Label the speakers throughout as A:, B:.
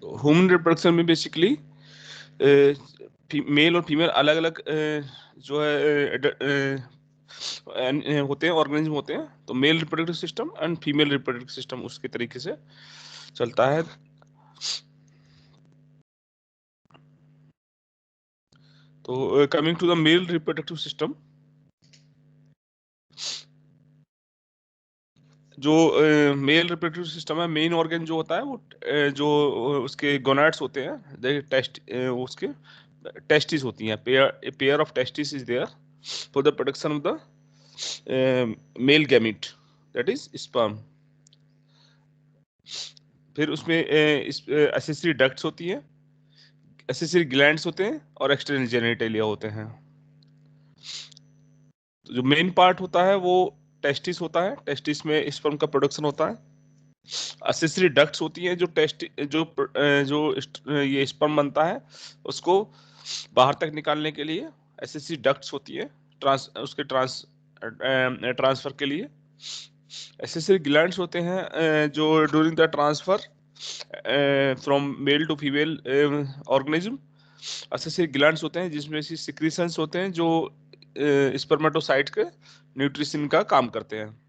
A: तो human reproduction में basically mail और फीमेल अलग अलग जो है होते हैं, ऑर्गेनिज्म होते हैं। तो male reproductive system and female reproductive system उसके तरीके से चलता है। तो coming to the male reproductive system, जो मेल रिप्रोडक्टिव सिस्टम है, मेन ऑर्गन जो होता है वो जो उसके गोनाड्स होते हैं, उसके टेस्टिस होती हैं। Pair of testis is there for the production of the male gamete, that is sperm. फिर उसमें एसेसरी डक्ट्स होती हैं, एसेसरी ग्लैंड्स होते हैं और एक्सटर्नल जेनिटलिया होते हैं। तो जो मेन पार्ट होता है वो टेस्टिस होता है, टेस्टिस में स्पर्म का प्रोडक्शन होता है। एसेसरी डक्ट्स होती हैं, जो ये स्पर्म बनता है उसको बाहर तक निकालने के लिए एसेसरी डक्ट्स होती है, ट्रांसफर के लिए। एसेसरी ग्लैंड्स होते हैं जो during the transfer from male to female organism. Accessory glands होते हैं जिसमें से सिक्रीशंस होते हैं जो स्पर्मेटोसाइट के न्यूट्रिशन का काम करते हैं।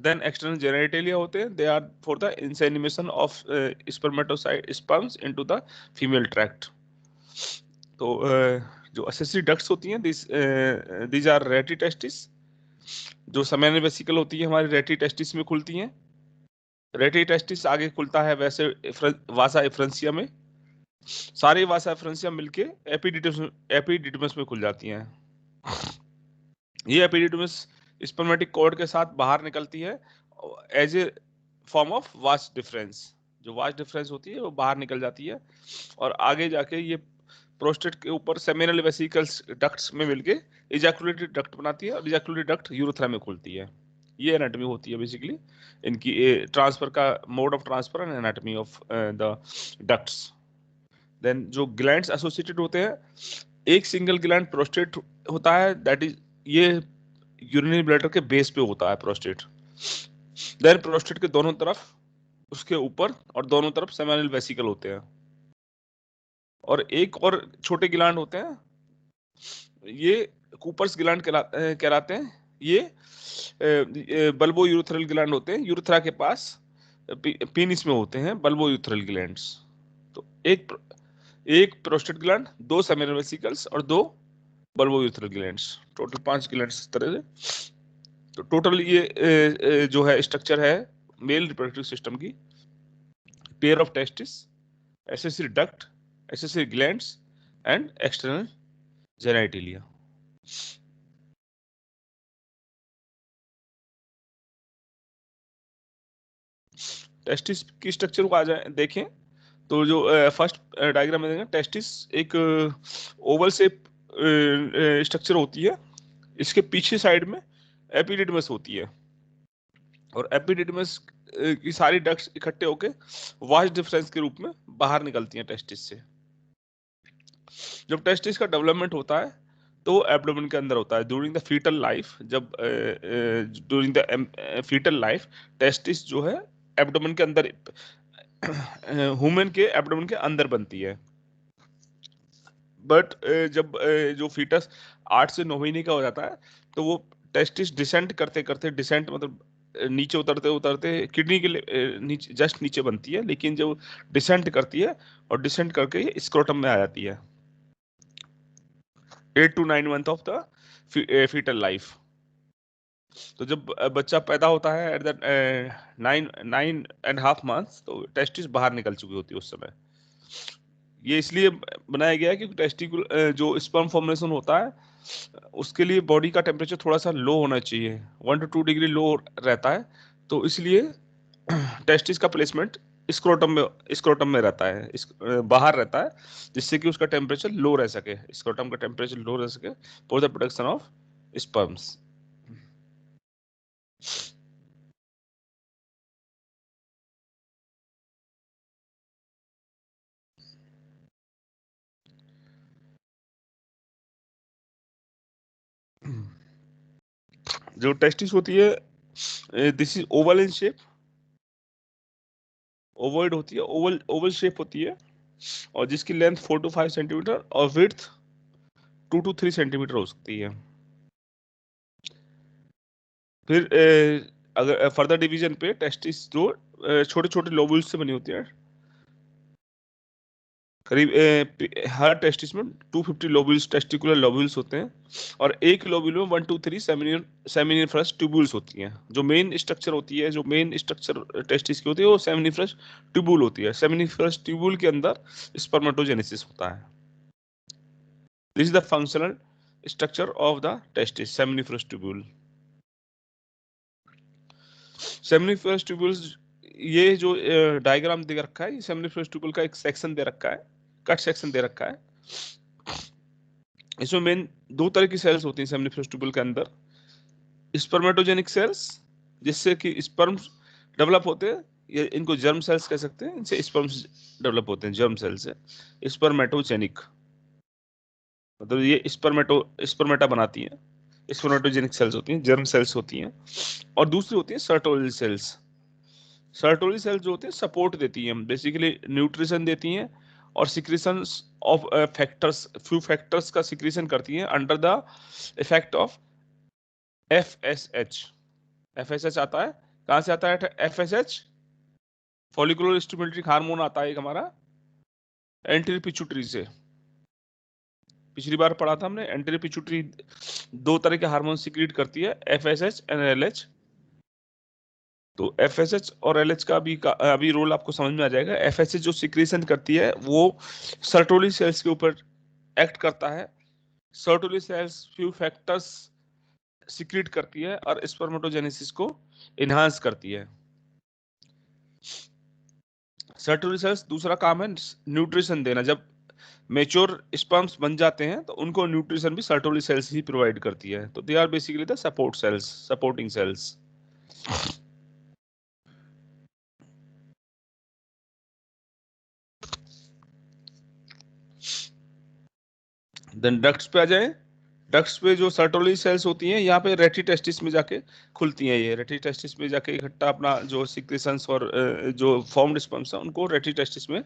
A: देन एक्सटर्नल जेनिटलिया होते हैं, they are for the insemination of spermatocyte sperms into the female tract. तो जो एसेसरी डक्ट्स होती हैं, दीज आर रेटी टेस्टिस, जो सामान्य वेसिकल होती है हमारी रेटी टेस्टिस में खुलती हैं। रेटी टेस्टिस आगे खुलता है वैसे वासा एफ्रेंसिया में। सारी वासा एफ्रेंसिया मिलके एपिडिडमस में खुल जाती हैं। ये एपिडिडमस स्पर्मेटिक कॉर्ड के साथ बाहर निकलती है as a form of vast difference. जो वास्ट डिफरेंस होती है वो बाहर निकल जाती है और आगे जाके ये प्रोस्टेट के ऊपर सेमिनल वेसिकल्स डक्ट्स में मिलके इजैकुलेटरी डक्ट बनाती है और इजैकुलेटरी डक्ट यूरेथ्रा में खुलती है। ये एनाटॉमी होती है बेसिकली इनकी, ट्रांसफर का mode of transfer and anatomy of the ducts. Then जो ग्लैंड्स एसोसिएटेड होते हैं, एक सिंगल ग्लैंड प्रोस्टेट होता है, दैट इज ये यूरिनरी ब्लैडर के बेस पे होता है प्रोस्टेट। देन प्रोस्टेट के दोनों तरफ, उसके ऊपर और दोनों तरफ सेमिनल वेसिकल होते हैं। और एक और छोटे ग्लैंड होते हैं, ये कूपर्स ग्लैंड कहलाते हैं। ये बल्बो यूरेथ्रल ग्लैंड होते हैं, यूरेथ्रा के पास पीनिस में होते हैं बल्बो यूरेथ्रल ग्लैंड्स। तो एक प्रोस्टेट ग्लैंड, दो सेमिनल वेसिकल्स और दो bulbo urethral glands, total 5 glands इस तरह से। तो टोटल ये जो है स्ट्रक्चर है मेल रिप्रोडक्टिव सिस्टम की। Pair of testis, accessory duct, accessory glands and external genitalia. Testis की स्ट्रक्चर को आ जाए देखें तो जो फर्स्ट डायग्राम में देखें, टेस्टिस एक ओवल शेप स्ट्रक्चर होती है। इसके पीछे साइड में एपिडिडमस होती है और एपिडिडमस की सारी डक्ट्स इकट्ठे होके वास्ट डिफरेंस के रूप में बाहर निकलती हैं टेस्टिस से। जब टेस्टिस का डेवलपमेंट होता है तो एब्डोमेन के अंदर होता है ड्यूरिंग द फीटल लाइफ। जब during the fetal life testis जो है एब्डोमेन के अंदर, ह्यूमन के एब्डोमेन के अंदर बनती है। बट जब जो फीटस 8 से 9 महीने का हो जाता है तो वो टेस्टिस डिसेंट करते करते, डिसेंट मतलब नीचे उतरते उतरते किडनी के नीचे, जस्ट नीचे बनती है, लेकिन जब डिसेंट करती है और डिसेंट करके ये स्क्रोटम में आ जाती है 8 to 9 month of the fetal life. तो जब बच्चा पैदा होता है एट द 9.5 मंथ्स, तो टेस्टिस बाहर निकल चुकी होती है उस समय। ये इसलिए बनाया गया है क्योंकि टेस्टिकुल जो स्पर्म फॉर्मेशन होता है उसके लिए बॉडी का टेम्परेचर थोड़ा सा लो होना चाहिए, 1 to 2 डिग्री लो रहता है। तो इसलिए टेस्टिस का प्लेसमेंट स्क्रोटम में रहता है, बाहर रहता है, जिससे कि उसका टेम्परेचर लो रह सके, स्क्रोटम का टेम्परेचर लो रह सके for the production of sperms. जो टेस्टिस होती है, this is oval in shape ovoid होती है, ओवल ओवल शेप होती है, और जिसकी लेंथ 4 to 5 सेंटीमीटर और विड्थ 2 to 3 सेंटीमीटर हो सकती है। फिर अगर फर्दर डिवीजन पे टेस्टिस जो छोटे छोटे लोब्यूल्स से बनी होती है, करीब हर टेस्टिस में 250 लोब्यूल्स, टेस्टिकुलर लोब्यूल्स होते हैं, और एक लोब्यूल में 1 to 3 सेमिनिफरस ट्यूब्यूल्स होती हैं। जो मेन स्ट्रक्चर होती है, जो मेन स्ट्रक्चर टेस्टिस की होती है, वो सेमिनिफरस ट्यूब्यूल होती है। सेमिनिफरस ट्यूब्यूल के अंदर स्पर्मेटोजेनेसिस होता है। This is the functional structure of the testis, seminiferous tubule. Seminiferous tubules, ये जो डायग्राम दे रखा है, ये सेमिनिफरस ट्यूब्यूल का एक सेक्शन दे रखा है, कट सेक्शन दे रखा है। इसमें मेन दो तरह की सेल्स होती हैं सेमिनिफरस ट्यूब्यूल के अंदर। स्पर्मेटोजेनिक सेल्स, जिससे कि स्पर्म्स डेवलप होते हैं, ये इनको जर्म सेल्स कह सकते हैं, इनसे स्पर्म्स डेवलप होते हैं, जर्म सेल से। स्पर्मेटोजेनिक मतलब ये स्पर्मेटा बनाती हैं, स्पर्मेटोजेनिक सेल्स होती हैं, जर्म सेल्स होती हैं। और दूसरी होती है सर्टोलिल सेल्स। सर्टोलिल सेल्स जो होते हैं सपोर्ट देती हैं, बेसिकली न्यूट्रिशन देती हैं, और secretion of factors, few factors का सिक्रीशन करती हैं under the effect of FSH। FSH आता है, कहां से आता है FSH? फॉलिकुलर स्टिमुलेटरी हार्मोन आता है एक हमारा एंटीरियर पिट्यूटरी से। पिछली बार पढ़ा था हमने, एंटीरियर पिट्यूटरी दो तरह के हार्मोन सिक्रीट करती है, FSH एंड LH। तो FSH और LH का अभी रोल आपको समझ में आ जाएगा। FSH जो सिक्रीशन करती है वो सर्टोली सेल्स के ऊपर एक्ट करता है। Sertoli cells few factors secrete करती है और स्पर्मेटोजेनेसिस को इनहांस करती है। सर्टोली सेल्स दूसरा काम है न्यूट्रिशन देना। जब मेच्योर स्पर्म्स बन जाते हैं तो उनको न्यूट्रिशन भी सर्टोली सेल्स ही प्रोवाइड करती है। तो they are basically the support cells, supporting cells. Then ducts पे आ जाए। डक्ट्स पे जो सर्टोली सेल्स होती हैं, यहाँ पे रेटी टेस्टिस में जाके खुलती हैं। ये रेटी टेस्टिस में जाके इकट्ठा अपना जो सिक्रेशंस और जो फॉर्म्ड स्पर्म्स हैं उनको रेटी टेस्टिस में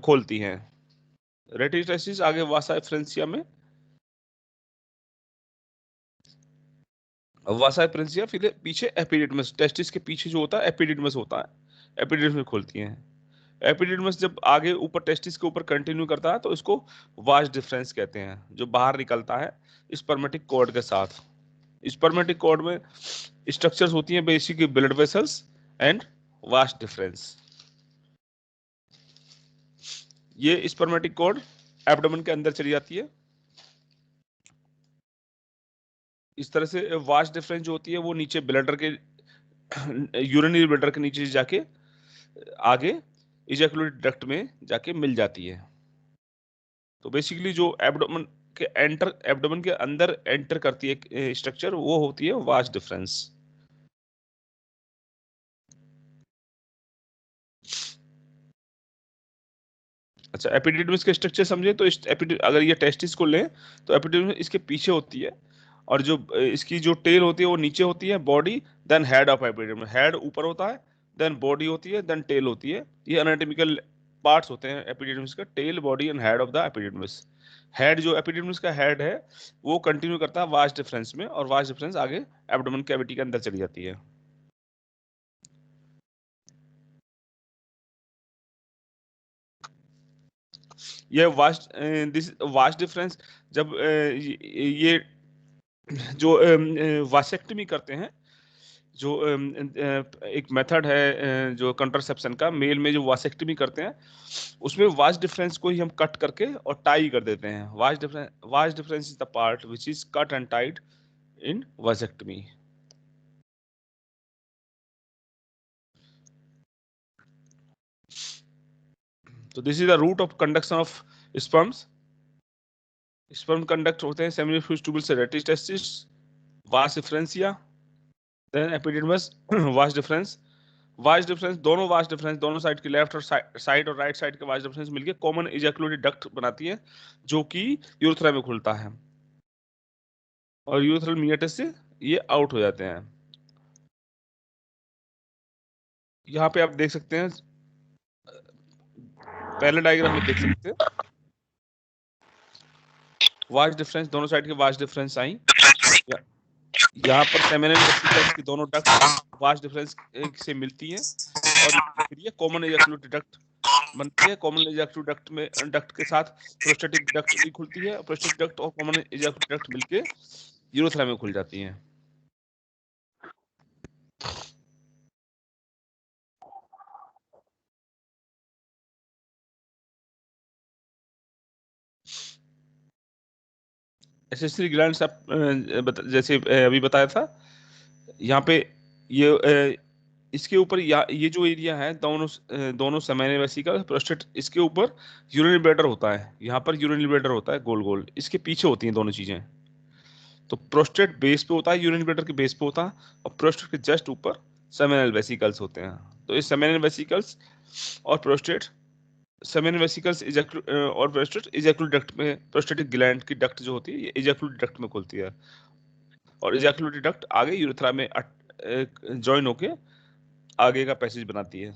A: खोलती हैं। रेटी टेस्टिस आगे वासा फ्रेंसिया में, वासा फ्रेंसिया, फिर पीछे एपिडिडमस, टेस्टिस के पीछे जो होता है एपिडिडमस होता है, एपिडिडमस में खोलती हैं। एपिडिडमस जब आगे ऊपर टेस्टिस के ऊपर कंटिन्यू करता है तो इसको वास डिफरेंस कहते हैं, जो बाहर निकलता है स्पर्मेटिक कॉर्ड के साथ। स्पर्मेटिक कॉर्ड में स्ट्रक्चर्स होती हैं basic blood vessels and vas deferens. ये स्पर्मेटिक कॉर्ड एब्डोमेन के अंदर चली जाती है। इस तरह से वास डिफरेंस जो होती है वो नीचे ब्लडर के यूरिनरी ब्लडर के नीचे जाके आगे इजैकुलेटरी डक्ट में जाके मिल जाती है। तो बेसिकली जो एब्डोमेन के अंदर एंटर करती है स्ट्रक्चर, वो होती है वास डिफरेंस। अच्छा, एपिडिडमिस के स्ट्रक्चर समझे तो अगर ये टेस्टिस को लें तो एपिडिडमिस इसके पीछे होती है, और जो इसकी जो टेल होती है वो नीचे होती है, body then head of epididymis. Head ऊपर होता है, देन बॉडी होती है, देन टेल होती है। ये एनाटॉमिकल पार्ट्स होते हैं एपिडिडमिस का, tail, body and head of the epididymis. Head जो एपिडिडमिस का हेड है वो कंटिन्यू करता है वास डिफरेंस में, और वास डिफरेंस आगे एब्डोमेन कैविटी के अंदर चली जाती है। ये वास्ट दिस वास्ट डिफरेंस जब ये जो वासेक्टमी करते हैं, जो एक मेथड है जो कंट्रासेप्शन का, मेल में जो वासेक्टमी करते हैं उसमें वास्ट डिफरेंस को ही हम कट करके और टाई कर देते हैं। Vas deferens is the part which is cut and tied in vasectomy. तो this is the route of conduction of sperms. Sperm conduct होते हैं सेमिनिफरस ट्यूबुल से rete testis, vas deferentia, then epididymis, vas deferens. Vas deferens, दोनों vas deferens, दोनों side की left और side और right side के वास डिफरेंस मिलके कॉमन इजैकुलेटरी डक्ट बनाती है, जो कि यूरेथ्रा में खुलता है, और यूरेथ्रल मीएटस से ये आउट हो जाते हैं। यहाँ पे आप देख सकते हैं, पहले डायग्राम में देख सकते हैं वास्ट डिफरेंस, दोनों साइड के वास्ट डिफरेंस आई। यहाँ पर सेमिनल वेसिकल्स की दोनों डक्ट वास्ट डिफरेंस से मिलती हैं और फिर ये कॉमन एजाकुलेटरी डक्ट बनती है। कॉमन एजाकुलेटरी डक्ट में डक्ट के साथ प्रोस्टेटिक डक्ट भी खुलती है। प्रोस्टेटिक डक्ट और कॉमन एजाकुलेटरी डक्ट मिलके यूरेथ्रा में खुल जाती हैं। एसेसरी ग्लैंड्स आप जैसे अभी बताया था, यहाँ पे ये इसके ऊपर ये जो एरिया है, दोनों सेमिनल वेसिकल प्रोस्टेट, इसके ऊपर यूरिनरी ब्लैडर होता है। यहाँ पर यूरिनरी ब्लैडर होता है गोल गोल, इसके पीछे होती हैं दोनों चीजें। तो प्रोस्टेट बेस पे होता है, यूरिनरी ब्लैडर के बेस पे होता है, और प्रोस्टेट के जस्ट ऊपर सेमिनल वेसिकल्स होते हैं। तो ये सेमिनल वेसिकल्स और प्रोस्टेट, सेमिनल वेसिकल्स और प्रोस्टेट इजैकुलेटरी डक्ट में, प्रोस्टेटिक ग्लैंड की डक्ट जो होती है ये इजैकुलेटरी डक्ट में खुलती है, और इजैकुलेटरी डक्ट आगे यूरेथ्रा में जॉइन होके आगे का पैसेज बनाती है।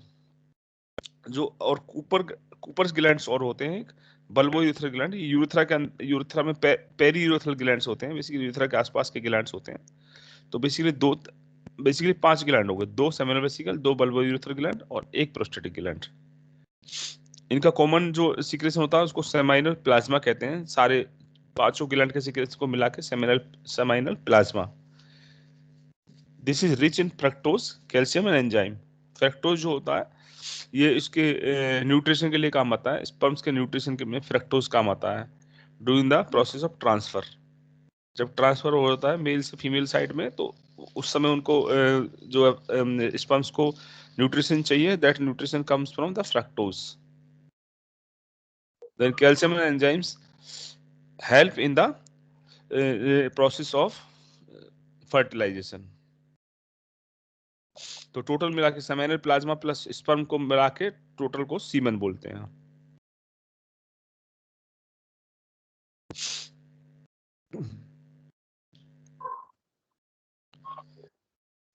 A: जो और कूपर्स ग्लैंड्स और होते हैं, एक बल्बो यूरेथ्रल ग्लैंड, यूरेथ्रा के यूरेथ्रा में पेरी यूरेथ्रल ग्लैंड्स होते हैं, बेसिकली यूरेथ्रा के आसपास के ग्लैंड्स होते हैं। तो बेसिकली 5 ग्लैंड हो गए, 2 seminal vesicle, 2 bulbo urethral gland और 1 प्रोस्टेटिक ग्लैंड। इनका कॉमन जो सीक्रेशन होता है उसको सेमाइनल प्लाज्मा कहते हैं। सारे पांचों ग्लैंड के सीक्रेशन को मिला के seminal plasma. This is rich in fructose, calcium and enzyme. Fructose जो होता है ये इसके न्यूट्रिशन के लिए काम आता है। स्पर्म्स के न्यूट्रिशन के में फ्रक्टोज काम आता है during the process of transfer. जब ट्रांसफर हो जाता है मेल से फीमेल साइड में, तो उस समय उनको जो स्पर्म्स को न्यूट्रिशन चाहिए, that nutrition comes from the fructose. Then calcium and enzymes help in the process of fertilisation. तो टोटल मिला के सेमिनल प्लाज्मा प्लस स्पर्म को मिला के टोटल को सीमन बोलते हैं।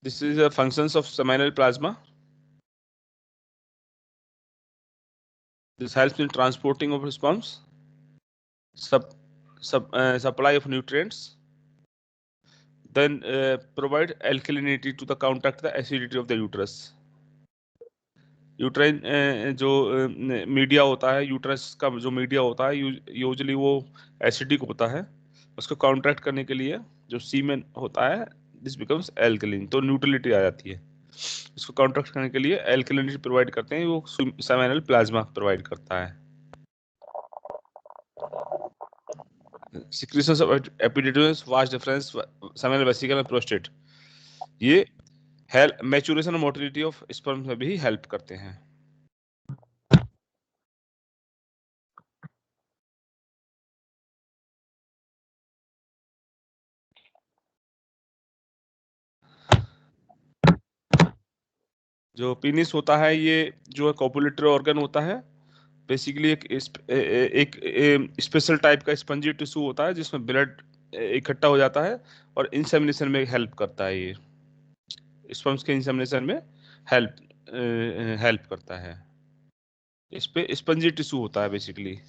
A: This is the functions of seminal plasma. This helps in transporting of sperms, supply of nutrients, then provide alkalinity to the counteract the acidity of the uterus. Uterine जो media होता है, uterus का जो media होता है usually वो acidic होता है। उसको काउंटरैक्ट करने के लिए जो सीमेन होता है, दिस बिकम्स एल्कलिन, तो न्यूट्रलिटी आ जाती है। इसको काउंटरैक्ट करने के लिए एल्कलिनिटी प्रोवाइड करते हैं, वो सेमिनल प्लाज्मा प्रोवाइड करता है। Secretions of epididymis, vast difference, seminal vesicle and prostate, ये हेल्प मैच्योरेशन और मोटिलिटी ऑफ स्पर्म में भी हेल्प करते हैं। जो पीनिस होता है ये जो है कोपुलेटरी ऑर्गन होता है। बेसिकली एक स्पेशल टाइप का स्पंजी टिश्यू होता है जिसमें ब्लड इकट्ठा हो जाता है और इंसेमिनेशन में हेल्प करता है। ये स्पर्म्स के इंसेमिनेशन में हेल्प हेल्प करता है। इस पे स्पंजी टिश्यू होता है बेसिकली,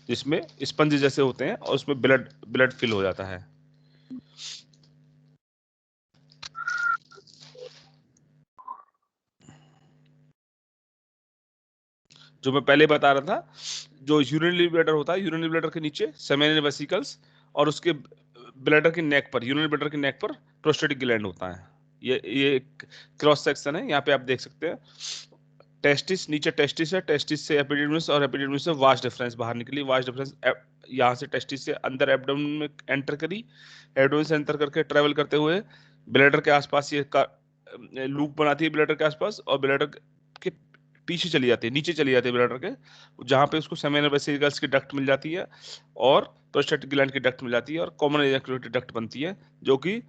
A: जिसमें स्पंज जैसे होते हैं और उसमें ब्लड ब्लड फिल हो जाता है। जो मैं पहले बता रहा था, जो यूरिनरी ब्लैडर होता है, यूरिनरी ब्लैडर के नीचे सेमिनल वेसिकल्स और उसके ब्लैडर के नेक पर, यूरिनरी ब्लैडर के नेक पर प्रोस्टेटिक ग्लैंड होता है। ये क्रॉस सेक्शन है, यहाँ पे आप देख सकते हैं। टेस्टिस, नीचे टेस्टिस है, टेस्टिस से एपिडिडमिस और एपिडिडमिस से वास्ट डिफरेंस बाहर निकली। वास्ट डिफरेंस यहाँ से टेस्टिस से अंदर एब्डोमेन में एंटर करी, एब्डोमेन से एंटर करके ट्रेवल करते हुए ब्लैडर के आसपास ये लूप बनाती है ब्लैडर के आसपास, और ब्लैडर के पीछे चली जाती है, नीचे चली जाती है ब्लैडर के, जहाँ पे उसको सेमिनल वेसिकल्स की डक्ट मिल जाती है और प्रोस्टेट ग्लैंड की डक्ट मिल जाती है और कॉमन एजाकुलेटरी डक्ट बनती है, जो कि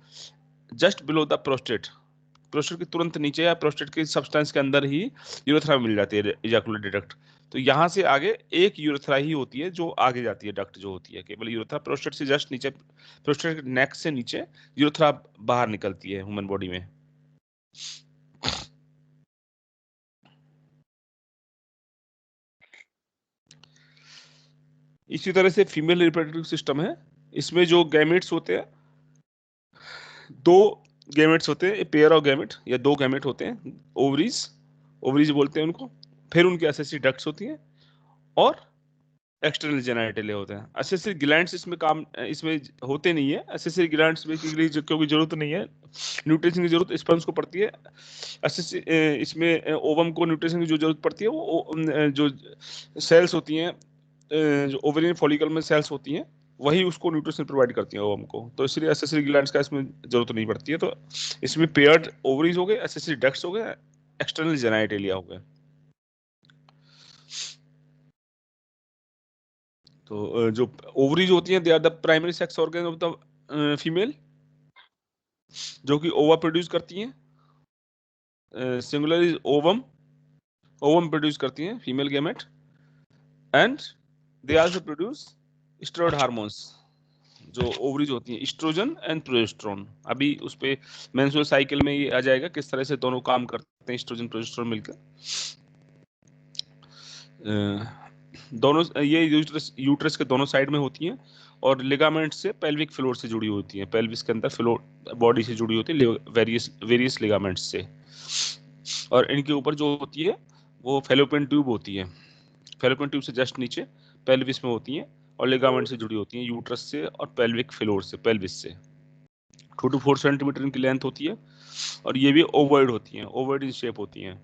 A: just below the prostate, prostate के तुरंत नीचे या प्रोस्टेट के सब्सटेंस के अंदर ही यूरेथ्रा मिल जाती है इजैकुलेटरी डक्ट। तो यहाँ से आगे एक यूरेथ्रा ही होती है जो आगे जाती है, डक्ट जो होती है केवल यूरेथ्रा। प्रोस्टेट से जस्ट नीचे, प्रोस्टेट के नेक से नीचे यूरेथ्रा बाहर निकलती है ह्यूमन बॉडी में। इसी तरह से फीमेल रिप्रोडक्टिव सिस्टम है, इसमें जो गैमेट्स होते हैं, दो गैमेट्स होते हैं, पेयर ऑफ गैमेट या दो गैमेट होते हैं, ओवरीज, ओवरीज बोलते हैं उनको, फिर उनकी एसेसरी डक्ट्स होती हैं और एक्सटर्नल जेनिटलिया होते हैं। एसेसरी ग्लैंड्स इसमें काम इसमें होते नहीं है, एसेसरी ग्लैंड्स बेसिकली क्योंकि जरूरत नहीं है, न्यूट्रिशन की जरूरत स्पर्म्स को पड़ती है। इसमें ओवम को न्यूट्रिशन की जो जरूरत पड़ती है वो जो सेल्स होती हैं, जो ओवेरियन फॉलिकल में सेल्स होती हैं, वही उसको न्यूट्रिशन प्रोवाइड करती हैं ओवम को, तो इसलिए एसेसरी ग्लैंड्स का इसमें जरूरत नहीं पड़ती है। तो इसमें पेयर्ड ओवरीज हो गए, एसेसरी डक्ट्स हो गए, एक्सटर्नल जेनिटलिया हो गए। तो जो ओवरीज होती हैं, they are the primary sex organ of the female, जो कि ओवा प्रोड्यूस करती हैं। Singular is ovum, ovum produce करती हैं female gamete, and they also produce steroid hormones. जो ओवरीज होती हैं, इस्ट्रोजन एंड प्रोजेस्टेरोन, अभी उस पे मेंस्ट्रुअल साइकिल में ये आ जाएगा किस तरह से दोनों काम करते हैं, इस्ट्रोजन प्रोजेस्टेरोन मिलकर। दोनों ये यूट्रस के दोनों साइड में होती हैं और लिगामेंट से पेल्विक फ्लोर से जुड़ी होती हैं, पेल्विस के अंदर फ्लोर बॉडी से जुड़ी होती है वेरियस लिगामेंट्स से। और इनके ऊपर जो होती है वो फेलोपियन ट्यूब होती है, फेलोपियन ट्यूब से जस्ट नीचे पेल्विस में होती हैं और लिगामेंट से जुड़ी होती हैं, यूट्रस से और पेल्विक फ्लोर से, पेल्विस से। 2 to 4 सेंटीमीटर इनकी लेंथ होती है और ये भी ओवॉइड होती हैं, ओवॉइड इन शेप होती हैं।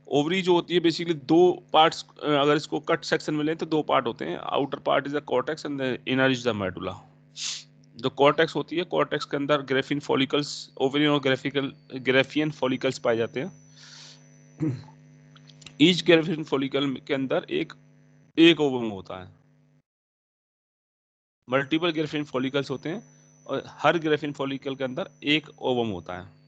A: ओवरी जो होती है बेसिकली दो पार्ट्स, अगर इसको कट सेक्शन में लें तो दो पार्ट होते हैं, outer part is the cortex and the inner is the medulla. जो कॉर्टेक्स होती है, कॉर्टेक्स के अंदर ग्रेफिन फॉलिकल्स, ओवेरियन और ग्रेफियन फॉलिकल्स पाए जाते हैं। ईच ग्रेफिन फॉलिकल के अंदर एक ओवम होता है, मल्टीपल ग्रेफिन फॉलिकल्स होते हैं और हर ग्रेफिन फॉलिकल के अंदर एक ओवम होता है।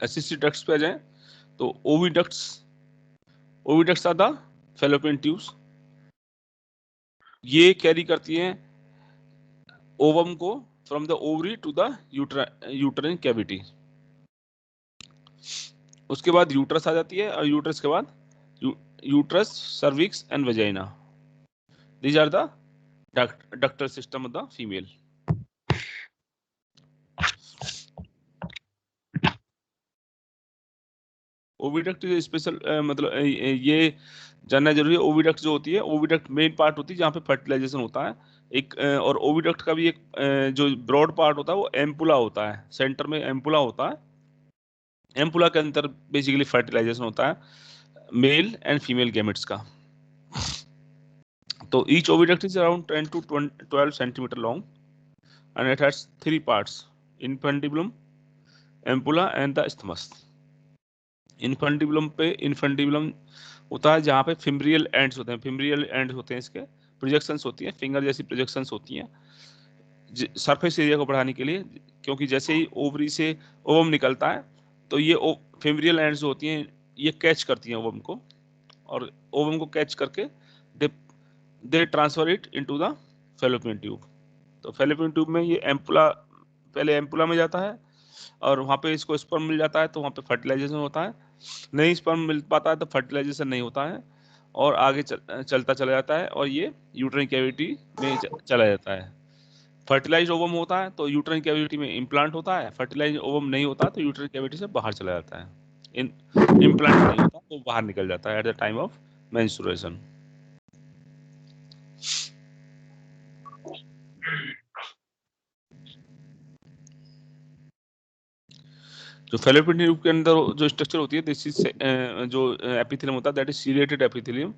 A: एसिसी डक्ट्स पे आ जाएं तो oviducts are the fallopian tubes, ये कैरी करती हैं ओवम को from the ovary to the uterine cavity. उसके बाद यूट्रस आ जाती है और यूट्रस के बाद uterus, cervix and vagina, these are the ductal system of the female. Oviduct special मतलब ये जानना जरूरी है। ओविडक्ट जो होती है, ओविडक्ट मेन पार्ट होती है जहाँ पे फर्टिलाइजेशन होता है, एक और ओविडक्ट का भी एक जो ब्रॉड पार्ट होता है वो एम्पुला होता है, सेंटर में एम्पुला होता है, एम्पुला के अंदर बेसिकली फर्टिलाइजेशन होता है मेल एंड फीमेल गैमेट्स का। तो each oviduct is around 10 to 12 centimetre long and it has 3 parts, infundibulum, ampulla and the isthmus। Infundibulum होता है जहाँ पे फिम्ब्रियल एंड्स होते हैं, फिम्ब्रियल एंड्स होते हैं इसके, प्रोजेक्शंस होती हैं, फिंगर जैसी प्रोजेक्शंस होती हैं सरफेस एरिया को बढ़ाने के लिए, क्योंकि जैसे ही ओवरी से ओवम निकलता है तो ये फिम्ब्रियल एंड्स जो होती हैं ये कैच करती हैं ओवम को, और ओवम को कैच करके they they transfer it into the fallopian tube. तो फेलोपियन ट्यूब में ये एम्पुला, पहले एम्पुला में जाता है और वहाँ पे इसको स्पर्म मिल जाता है तो वहाँ पे फर्टिलाइजेशन होता है, नहीं स्पर्म मिल पाता है तो फर्टिलाइजेशन नहीं होता है और आगे चलता चला जाता है और ये यूट्राइन कैविटी में चला जाता है। फर्टिलाइज ओवम होता है तो यूट्राइन कैविटी में इम्प्लांट होता है, फर्टिलाइज ओवम नहीं होता तो यूट्राइन कैविटी से बाहर चला जाता है, इम्प्लांट नहीं होता तो बाहर निकल जाता है at the time of menstruation. जो फेलोपियन ट्यूब के अंदर जो स्ट्रक्चर होती है, दिस इज जो एपिथेलियम होता है, that is ciliated epithelium.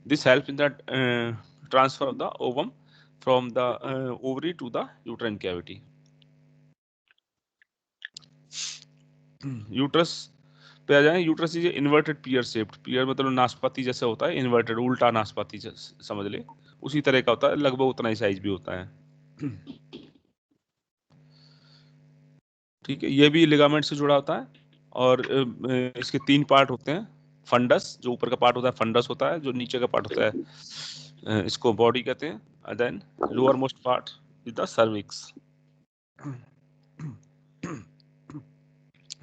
A: This help in the transfer of the ovum from the ovary to the uterine cavity. Uterus पे आ जाए, uterus is inverted pear shaped, pear मतलब नाशपाती जैसे होता है, इन्वर्टेड उल्टा नाशपाती समझ ले, उसी तरह का होता है, लगभग उतना ही साइज भी होता है। ठीक है, ये भी लिगामेंट से जुड़ा होता है और इसके 3 पार्ट होते हैं, फंडस जो ऊपर का पार्ट होता है फंडस होता है, जो नीचे का पार्ट होता है इसको बॉडी कहते हैं, then lower most part is the cervix.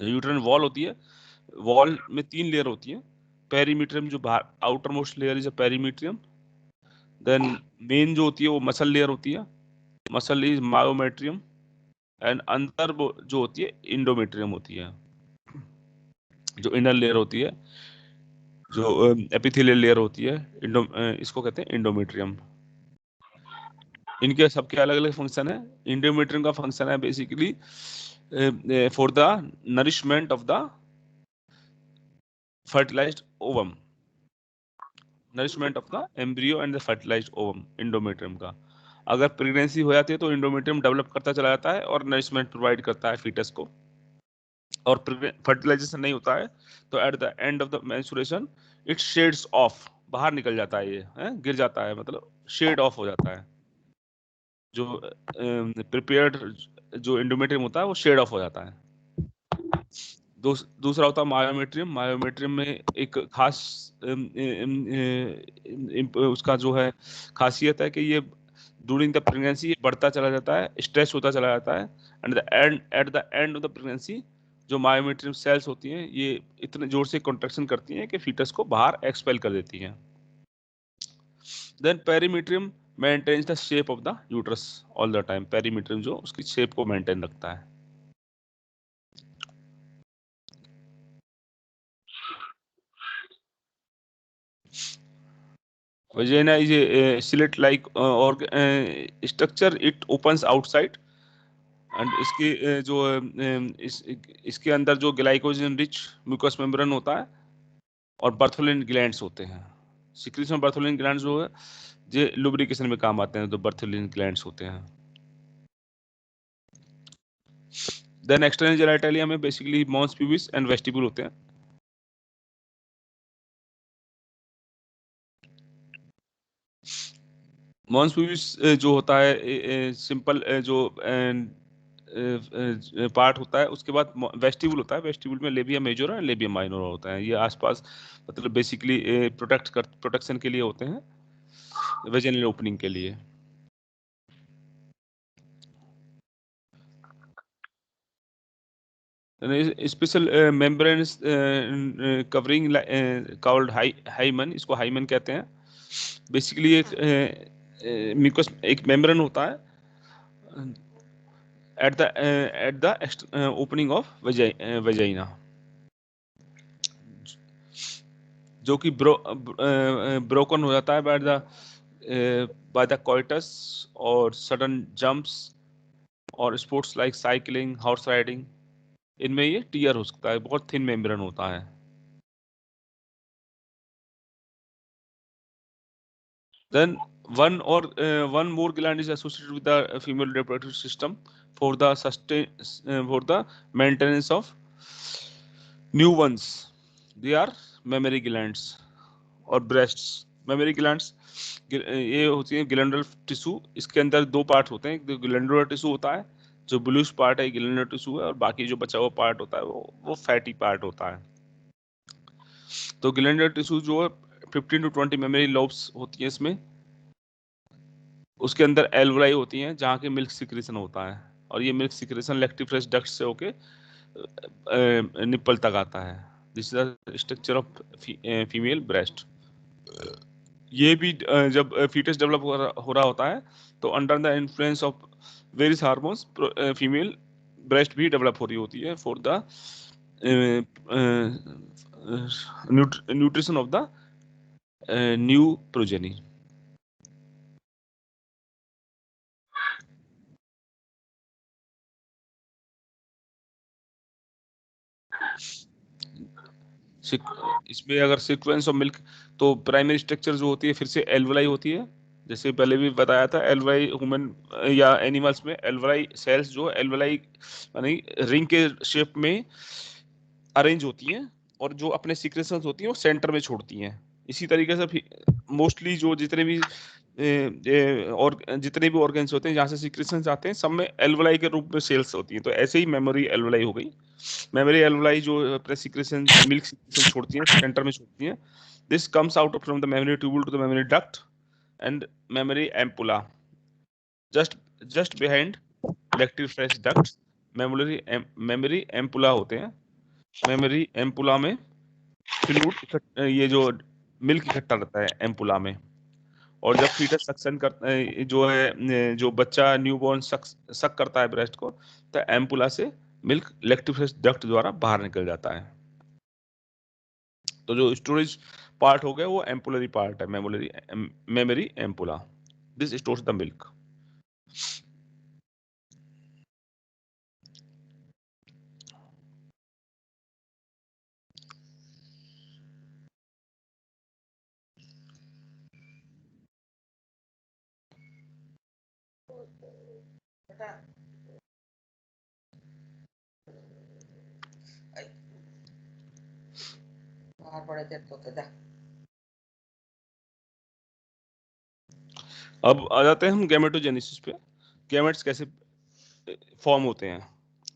A: Uterine wall होती है, वॉल में 3 लेयर होती है। पेरीमीट्रियम जो बाहर outer most layer is a perimetrium. Then main जो होती है वो मसल लेयर होती है, मसल इज मायोमेट्रियम। एंड अंदर वो जो होती है इंडोमेट्रियम होती है, जो इनर लेयर होती है, जो एपिथेलियल लेयर होती है, इसको कहते हैं इंडोमेट्रियम। इनके सबके अलग अलग फंक्शन है। इंडोमेट्रियम का फंक्शन है basically for the nourishment of the fertilized ovum, nourishment of the embryo and the fertilised ovum. Endometrium का अगर प्रेगनेंसी हो जाती है तो इंडोमेट्रियम डेवलप करता चला जाता है और नरिशमेंट प्रोवाइड करता है फीटस को। और फर्टिलाइजेशन नहीं होता है तो eight the end of the menstruation it shades of, बाहर निकल जाता है, ये गिर जाता है, मतलब शेड ऑफ हो जाता है। जो प्रिपेयर्ड जो इंडोमेट्रियम होता है वो शेड ऑफ हो जाता है। दूसरा होता है मायोमेट्रियम। मायोमेट्रियम में एक खास उसका जो है खासियत है कि ये ड्यूरिंग द प्रेगनेंसी बढ़ता चला जाता है, स्ट्रेच होता चला जाता है। And the end eight the end of the pregnancy जो मायोमेट्रियम सेल्स होती हैं ये इतने जोर से कॉन्ट्रैक्शन करती हैं कि फीटस को बाहर एक्सपेल कर देती हैं। Then perimetrium maintains the shape of the uterus all the time. Perimetrium जो उसकी शेप को मेंटेन रखता है। Vagina is a slit-like structure. It opens outside and इसके जो इसके अंदर जो ग्लाइकोजन रिच म्यूकस मेम्ब्रेन होता है और बर्थोलिन ग्लैंड्स होते हैं। सिक्रीशन बर्थोलिन ग्लैंड्स जो है ये लुब्रिकेशन में काम आते हैं, तो बर्थोलिन ग्लैंड्स होते हैं। देन एक्सटर्नल जेनिटलिया में basically mons pubis and vestibule होते हैं। मॉन्स प्यूबिस जो होता है सिंपल जो पार्ट होता है, उसके बाद वेस्टिब्यूल होता है। वेस्टिब्यूल में लेबिया मेजर और लेबिया माइनर होता है। ये आसपास मतलब बेसिकली प्रोटेक्शन के लिए होते हैं, वेजिनल ओपनिंग के लिए। Special membranes covering called hymen, इसको हाइमन कहते हैं। बेसिकली एक म्यूकस एक मेम्ब्रेन होता है at the opening of vagina, जो कि ब्रोकन हो जाता है बाय द कोइटस और सडन जंप्स और sports like cycling, horse riding, इनमें ये टीयर हो सकता है। बहुत थिन मेम्ब्रेन होता है। Then one more gland is associated with the female reproductive system for the for the maintenance of new ones. They are mammary glands और breasts। mammary glands ये होती है ग्लैंडुलर टिश्यू। इसके अंदर दो पार्ट होते हैं, एक ग्लैंडुलर टिश्यू होता है, जो ब्लूइश पार्ट है ग्लैंडुलर टिश्यू है, और बाकी जो बचा हुआ पार्ट होता है वो फैटी पार्ट होता है। तो ग्लैंडुलर टिश्यू जो है 15 to 20 मेमोरी लोब्स होती है इसमें। उसके अंदर एल्वुलाई होती हैं जहाँ के मिल्क सिक्रेशन होता है, और ये मिल्क सिक्रेशन लैक्टिफ्रेश डक्ट से होके निप्पल तक आता है। This is the structure of female breast. ये भी जब फीटस डेवलप हो रहा होता है तो under the influence of various hormones female breast भी डेवलप हो रही होती है for the nutrition of the new progeny. इसमें अगर सीक्वेंस ऑफ मिल्क, तो प्राइमरी स्ट्रक्चर जो होती है फिर से एल्वुलाई होती है। जैसे पहले भी बताया था, एल्वुलाई ह्यूमन या एनिमल्स में एल्वुलाई सेल्स जो एल्वुलाई यानी रिंग के शेप में अरेंज होती हैं, और जो अपने सीक्रेशंस होती हैं वो सेंटर में छोड़ती हैं। इसी तरीके से मोस्टली जो जितने भी ऑर्गन्स होते हैं जहाँ से सीक्रेशंस आते हैं, सब में एल्वुलाई के रूप में सेल्स होती हैं। तो ऐसे ही मेमोरी एल्वुलाई हो गई। मेमोरी एल्वुलाई जो अपने सीक्रेशन मिल्क सीक्रेशन छोड़ती हैं, सेंटर में छोड़ती हैं। This comes out from the mammary tubule to the mammary duct and mammary ampulla just just behind इलेक्ट्रोफ्रेश डक्ट्स मेमोरी एम्पुला होते हैं। मेमोरी एम्पुला में फ्लूइड ये जो मिल्क इकट्ठा रहता है एम्पुला में, और जब फीटस सक्शन करता है, जो है जो बच्चा न्यूबॉर्न सक करता है ब्रेस्ट को, तो एम्पुला से मिल्क इलेक्ट्रोफ्रेश डक्ट द्वारा बाहर निकल जाता है। तो जो स्टोरेज पार्ट हो गया वो एम्पुलरी पार्ट है, mammary ampulla, this stores the milk. अब आ जाते हैं हम गैमेटोजेनेसिस पे। गैमेट्स कैसे फॉर्म होते हैं,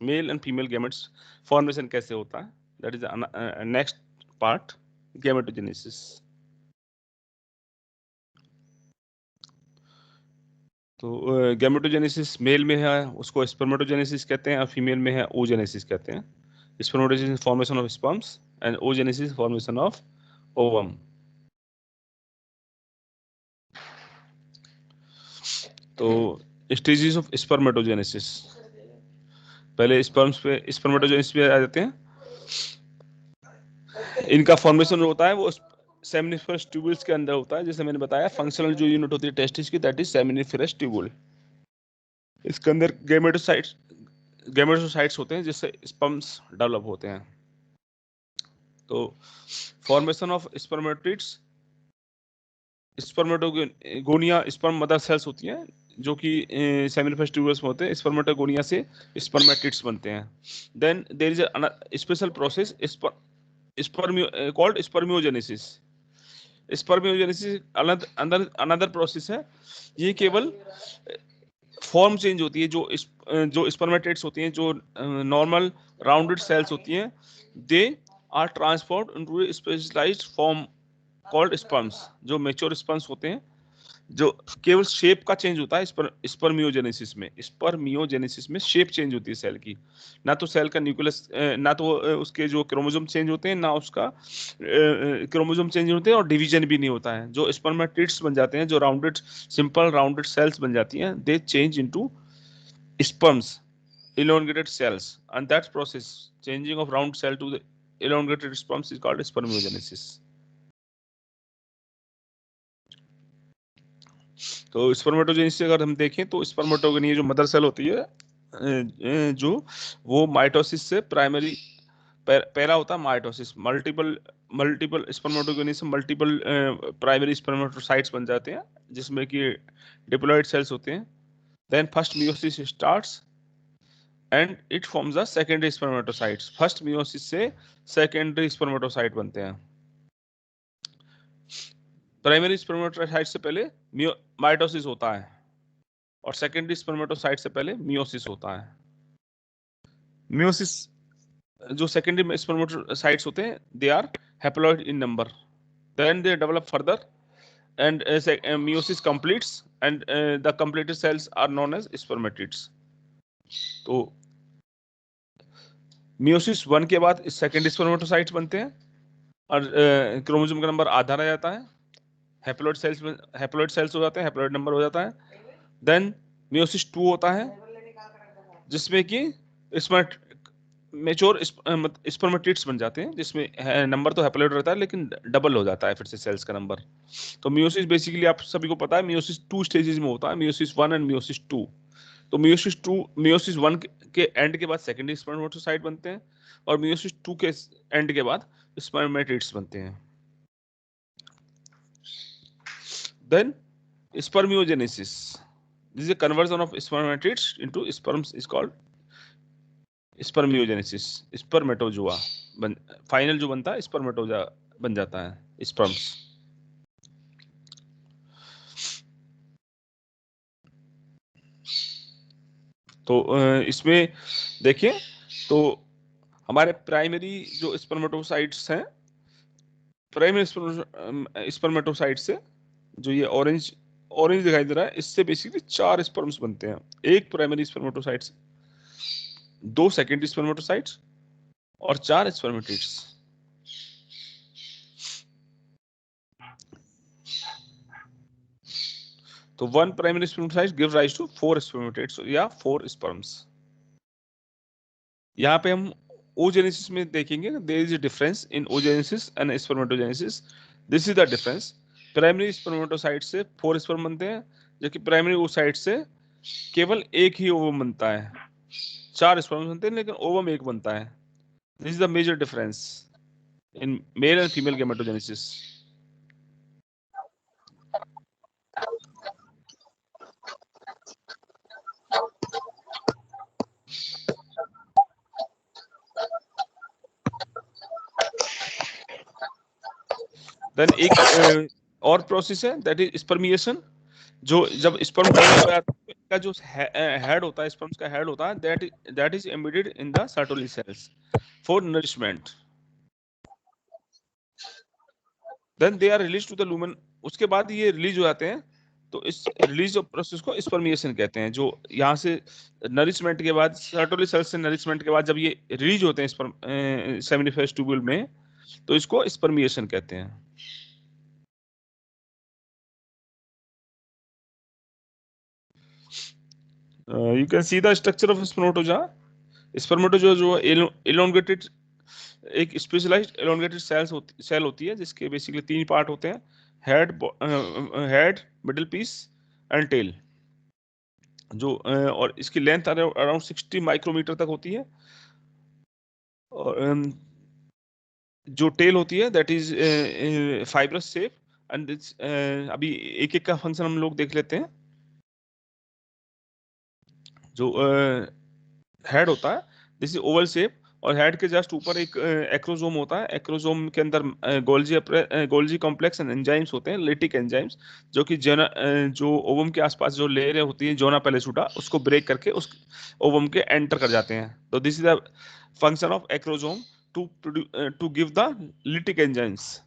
A: mail and female gametes formation कैसे होता है, that is next part, gametogenesis. तो गैमेटोजेनेसिस मेल में है उसको स्पर्मेटोजेनेसिस कहते हैं, और फीमेल में है oogenesis कहते हैं। Spermatogenesis formation of sperms and oogenesis formation of ovum. तो स्टेजेस ऑफ स्पर्मेटोजेनेसिस, पहले स्पर्म्स पे स्पर्मेटोजेनेसिस पे आ जाते हैं। इनका फॉर्मेशन होता है वो सेमिनिफरस ट्यूबुल्स के अंदर होता है, जैसे मैंने बताया फंक्शनल जो यूनिट होती है टेस्टिस की, दैट इज सेमिनिफरस ट्यूबुल। इसके अंदर गैमेटोसाइट्स होते हैं जिससे स्पर्म्स डेवलप होते हैं। तो formation of spermatids, spermatogonia sperm mother cells होती हैं जो कि सेमिनिफरस ट्यूबुल्स में होते हैं। स्पर्मेटोगोनिया से स्पर्मेटिड्स बनते हैं। Then there is a special process called spermiogenesis. Spermiogenesis another process है। ये केवल फॉर्म चेंज होती है, जो स्पर्मेटिड्स होती हैं, जो नॉर्मल राउंडेड सेल्स होती हैं, they are transformed into specialised form called sperms. जो मेच्योर स्पर्म्स होते हैं, जो केवल शेप का चेंज होता है स्पर्मियोजेनेसिस में। स्पर्मियोजेनेसिस में शेप चेंज होती है सेल की, ना तो सेल का न्यूक्लियस, ना तो उसके जो क्रोमोसोम चेंज होते हैं, ना उसका क्रोमोसोम चेंज होते हैं, और डिवीजन भी नहीं होता है। जो स्पर्मेटिड्स बन जाते हैं, जो राउंडेड सिंपल राउंडेड सेल्स बन जाती हैं, दे change into sperms, elongated cells, and that process, changing of round cell to the elongated sperms, is called spermiogenesis. तो स्पर्मेटोजेनेसिस अगर हम देखें तो स्पर्मेटोगोनिया जो मदर सेल होती है, जो वो माइटोसिस से प्राइमरी पहला होता है माइटोसिस, मल्टीपल स्पर्मेटोगोनिया से मल्टीपल प्राइमरी स्पर्मेटोसाइट्स बन जाते हैं जिसमें कि डिप्लॉइड सेल्स होते हैं। Then first meiosis starts and it forms the secondary spermatocytes. First meiosis से सेकेंडरी स्पर्मेटोसाइट बनते हैं। प्राइमरी स्पर्मेटोसाइट से पहले माइटोसिस होता है, और सेकेंडरी स्पर्मेटोसाइट से पहले मियोसिस होता है। मियोसिस जो सेकेंडरी स्पर्मेटोसाइट्स होते हैं, they are haploid in number, then they develop further and meiosis completes, and the completed cells are known as spermatids. तो मियोसिस 1 के बाद सेकेंडरी स्पर्मेटोसाइट्स बनते हैं, और क्रोमोसोम का नंबर आधा रह जाता है, हैप्लॉइड सेल्स हो जाते हैं, हैप्लॉइड नंबर हो जाता है। देन मियोसिस 2 होता है जिसमें कि इसमें मेच्योर स्पर्मेटिड्स बन जाते हैं, जिसमें नंबर तो हैप्लॉइड रहता है लेकिन डबल हो जाता है फिर से सेल्स का नंबर। तो मियोसिस बेसिकली आप सभी को पता है, मियोसिस 2 स्टेजेस में होता है, मियोसिस 1 एंड मियोसिस 2। तो मियोसिस 1 के एंड के बाद सेकेंडरी स्पर्मेटोसाइट बनते हैं, और मियोसिस 2 के एंड के बाद स्पर्मेटिड्स बनते हैं। Then spermiogenesis, this is a conversion of spermatids into sperms is called spermiogenesis. Spermatozoa final जो बनता है स्पर्मेटोजा बन जाता है, स्पर्म्स। तो इसमें देखिए, तो हमारे प्राइमरी जो स्पर्मेटोसाइट्स हैं, प्राइमरी स्पर्मेटोसाइट से जो ये ऑरेंज ऑरेंज दिखाई दे रहा है, इससे बेसिकली 4 स्पर्म्स बनते हैं, एक प्राइमरी स्पर्मेटोसाइट से, 2 सेकेंडरी स्पर्मेटोसाइट्स और 4 स्पर्मेटिड्स। तो 1 primary spermatocyte give rise to 4 spermatids या 4 स्पर्म्स। यहाँ पे हम oogenesis में देखेंगे, there is a difference in oogenesis and spermatogenesis. This is the difference. Primary spermatocyte से 4 स्पर्म बनते हैं, जबकि प्राइमरी oocyte से केवल एक ही ओवम बनता है। 4 स्पर्म बनते हैं लेकिन ओवम एक बनता है। This is the major difference in male and female gametogenesis. Then एक और प्रोसेस है, दैट इज स्पर्मिएशन। जो जब स्पर्म डेवलप हो जाता है, इसका जो हेड होता है, स्पर्म्स का हेड होता है, that is embedded in the Sertoli cells for nourishment. Then they are release to the lumen. उसके बाद ये रिलीज हो जाते हैं, तो इस रिलीज ऑफ प्रोसेस को स्पर्मिएशन कहते हैं। जो यहाँ से नरिशमेंट के बाद, सर्टोली सेल्स से नरिशमेंट के बाद जब ये रिलीज होते हैं स्पर्म सेमिनिफेरस ट्यूब्यूल में, तो इसको स्पर्मिएशन कहते हैं। You can see the structure of spermatozoa. Spermatozoa जो elongated, एक स्पेशलाइज्ड elongated सेल होती है, जिसके बेसिकली 3 पार्ट होते हैं, head, middle piece and tail. जो और इसकी लेंथ अराउंड 60 माइक्रोमीटर तक होती है। और जो टेल होती है that is fibrous shape and अभी एक एक का फंक्शन हम लोग देख लेते हैं। जो हेड होता है, दिस इज ओवल शेप, और हेड के जस्ट ऊपर एक एक्रोजोम होता है। एक्रोजोम के अंदर गोल्जी कॉम्प्लेक्स एंड एंजाइम्स होते हैं, लेटिक एंजाइम्स, जो कि जो ओवम के आसपास जो लेयरें होती हैं जोना पेलेसुटा, उसको ब्रेक करके उस ओवम के एंटर कर जाते हैं। तो this is the function of acrosome to give the lytic enzymes.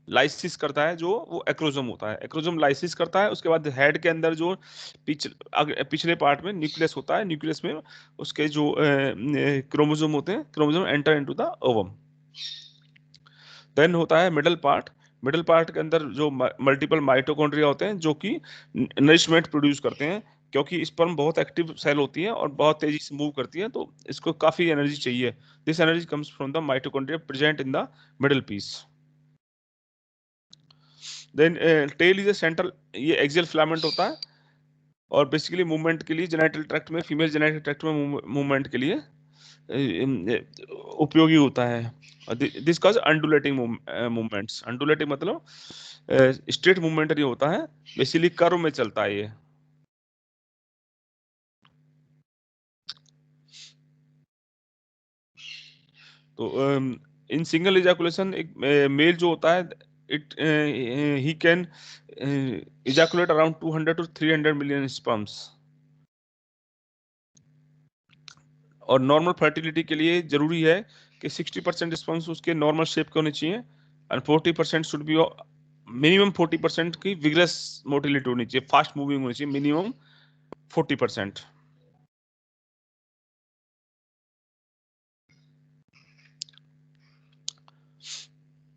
A: Lysis करता है जो वो एक्रोजोम होता है, एक्रोजोम लाइसिस करता है। उसके बाद हेड के अंदर जो पिछले पार्ट में न्यूक्लियस होता है, न्यूक्लियस में उसके जो क्रोमोसोम होते हैं, chromosome enter into the ovum. Then होता है मिडल पार्ट। मिडल पार्ट के अंदर जो मल्टीपल माइटोकॉन्ड्रिया होते हैं, जो कि नरिशमेंट प्रोड्यूस करते हैं, क्योंकि स्पर्म बहुत एक्टिव सेल होती है और बहुत तेजी से मूव करती है, तो इसको काफी एनर्जी चाहिए। This energy comes from the mitochondria present in the middle piece. Then tail is a central, ये एक्सियल फिलामेंट होता है, और बेसिकली मूवमेंट के लिए जेनिटल ट्रैक्ट में, फीमेल जेनिटल ट्रैक्ट में मूवमेंट के लिए उपयोगी होता है। This cause undulating movements. Undulating मतलब स्ट्रेट मूवमेंट नहीं होता है, बेसिकली कर्व में चलता है ये। तो इन सिंगल इजैकुलेशन एक मेल जो होता है, it he can ejaculate around 200 to 300 million sperms. और नॉर्मल फर्टिलिटी के लिए जरूरी है कि 60% स्पर्म्स उसके नॉर्मल शेप के होने चाहिए, एंड 40% शुड बी, मिनिमम 40% की विग्रस मोटिलिटी होनी चाहिए, फास्ट मूविंग होनी चाहिए, minimum 40%।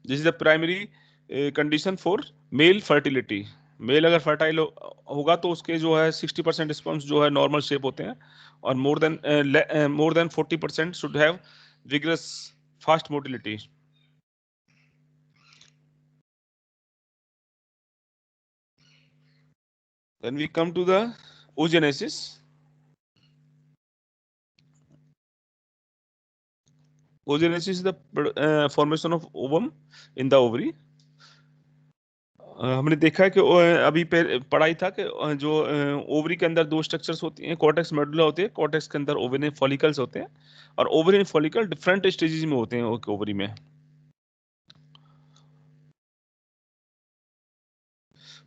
A: This is the primary condition for male fertility. Male अगर फर्टाइल होगा तो उसके जो है 60% स्पर्म्स जो है नॉर्मल शेप होते हैं, और more than 40% should have vigorous fast motility. Then we come to the oogenesis. Oogenesis is the formation of ovum in the ovary. हमने देखा है कि अभी पढ़ाई था कि जो ओवरी के अंदर 2 स्ट्रक्चर्स होती हैं, कॉर्टेक्स मेडुला होती है, कॉर्टेक्स के अंदर ओवेरियन फॉलिकल्स होते हैं, और ओवेरियन फॉलिकल डिफरेंट स्टेजेस में होते हैं ओवरी में।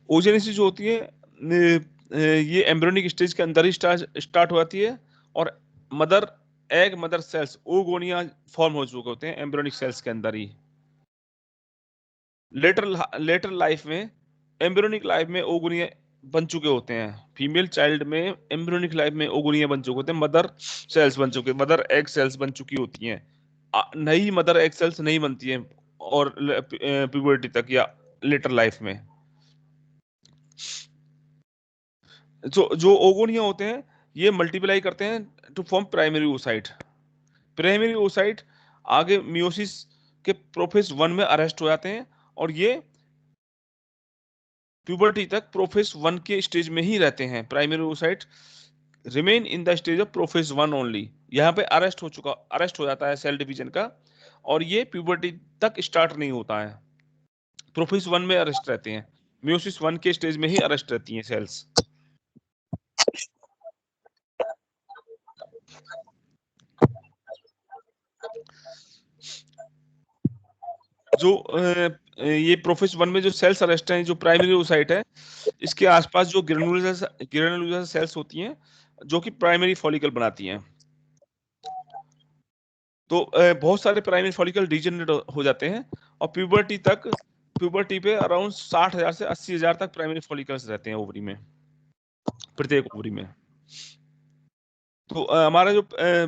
A: oogenesis जो होती है, ये एम्ब्रियोनिक स्टेज के अंदर ही स्टार्ट हो जाती है, और मदर सेल्स ओगोनिया फॉर्म हो चुके होते हैं एम्ब्रियोनिक सेल्स के अंदर ही। लेटर लाइफ में, एम्ब्रियोनिक लाइफ में ओगोनिया बन चुके होते हैं। फीमेल चाइल्ड में एम्ब्रियोनिक लाइफ में ओगुनिया बन चुके होते हैं, मदर सेल्स बन चुके, मदर एग सेल्स बन चुकी होती हैं। नई मदर एग सेल्स नहीं बनती हैं और प्यूबर्टी तक या लेटर लाइफ में। जो जो ओगोनिया होते हैं ये मल्टीप्लाई करते हैं to form primary oocyte। Primary oocyte आगे मियोसिस के प्रोफेज 1 में अरेस्ट हो जाते हैं और ये प्यूबर्टी तक प्रोफेज 1 के स्टेज में ही रहते हैं। Primary oocyte remain in the stage of prophase 1 only. यहाँ पे अरेस्ट हो जाता है सेल डिवीजन का, और ये प्यूबर्टी तक स्टार्ट नहीं होता है। प्रोफेज 1 में अरेस्ट रहते हैं, मियोसिस 1 के स्टेज में ही अरेस्ट रहती हैं सेल्स। जो ये प्रोफेज 1 में जो सेल्स अरेस्ट हैं, जो प्राइमरी oocyte है, इसके आसपास जो ग्रेनुलोसा सेल्स होती हैं जो कि प्राइमरी फॉलिकल बनाती हैं। तो बहुत सारे प्राइमरी फॉलिकल डीजनरेट हो जाते हैं और प्यूबर्टी पे अराउंड 60,000 से 80,000 तक प्राइमरी फॉलिकल्स रहते हैं ओवरी में, प्रत्येक ओवरी में। तो हमारा जो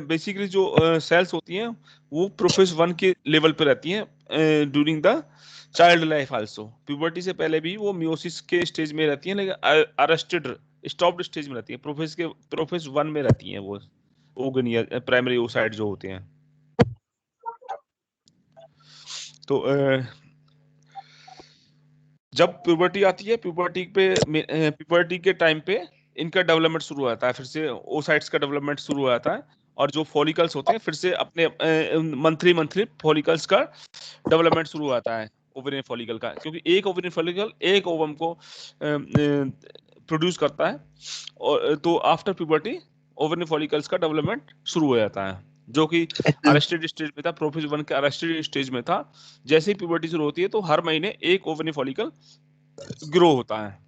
A: बेसिकली जो सेल्स होती हैं वो प्रोफेज 1 के लेवल पे रहती हैं during the child life also. Puberty से पहले भी वो मियोसिस के स्टेज में रहती हैं, लेकिन अरेस्टेड स्टॉप्ड स्टेज में रहती हैं, प्रोफेज 1 में रहती हैं वो ओगनिया प्राइमरी oocyte जो होते हैं। तो जब प्यूबर्टी आती है, प्यूबर्टी के टाइम पे इनका डेवलपमेंट शुरू हो जाता है, फिर से oocytes का डेवलपमेंट शुरू हो जाता है, और जो फॉलिकल्स होते हैं फिर से अपने मंथली फॉलिकल्स का डेवलपमेंट शुरू हो जाता है ओवेरियन फॉलिकल का, क्योंकि एक ओवेरियन फॉलिकल एक ओवम को प्रोड्यूस करता है। और तो आफ्टर प्यूबर्टी ओवेरियन फॉलिकल्स का डेवलपमेंट शुरू हो जाता है, जो कि अरेस्टेड स्टेज में था, प्रोफेज 1 के अरेस्टेड स्टेज में था। जैसे ही प्यूबर्टी शुरू होती है तो हर महीने एक ओवेरियन फॉलिकल ग्रो होता है।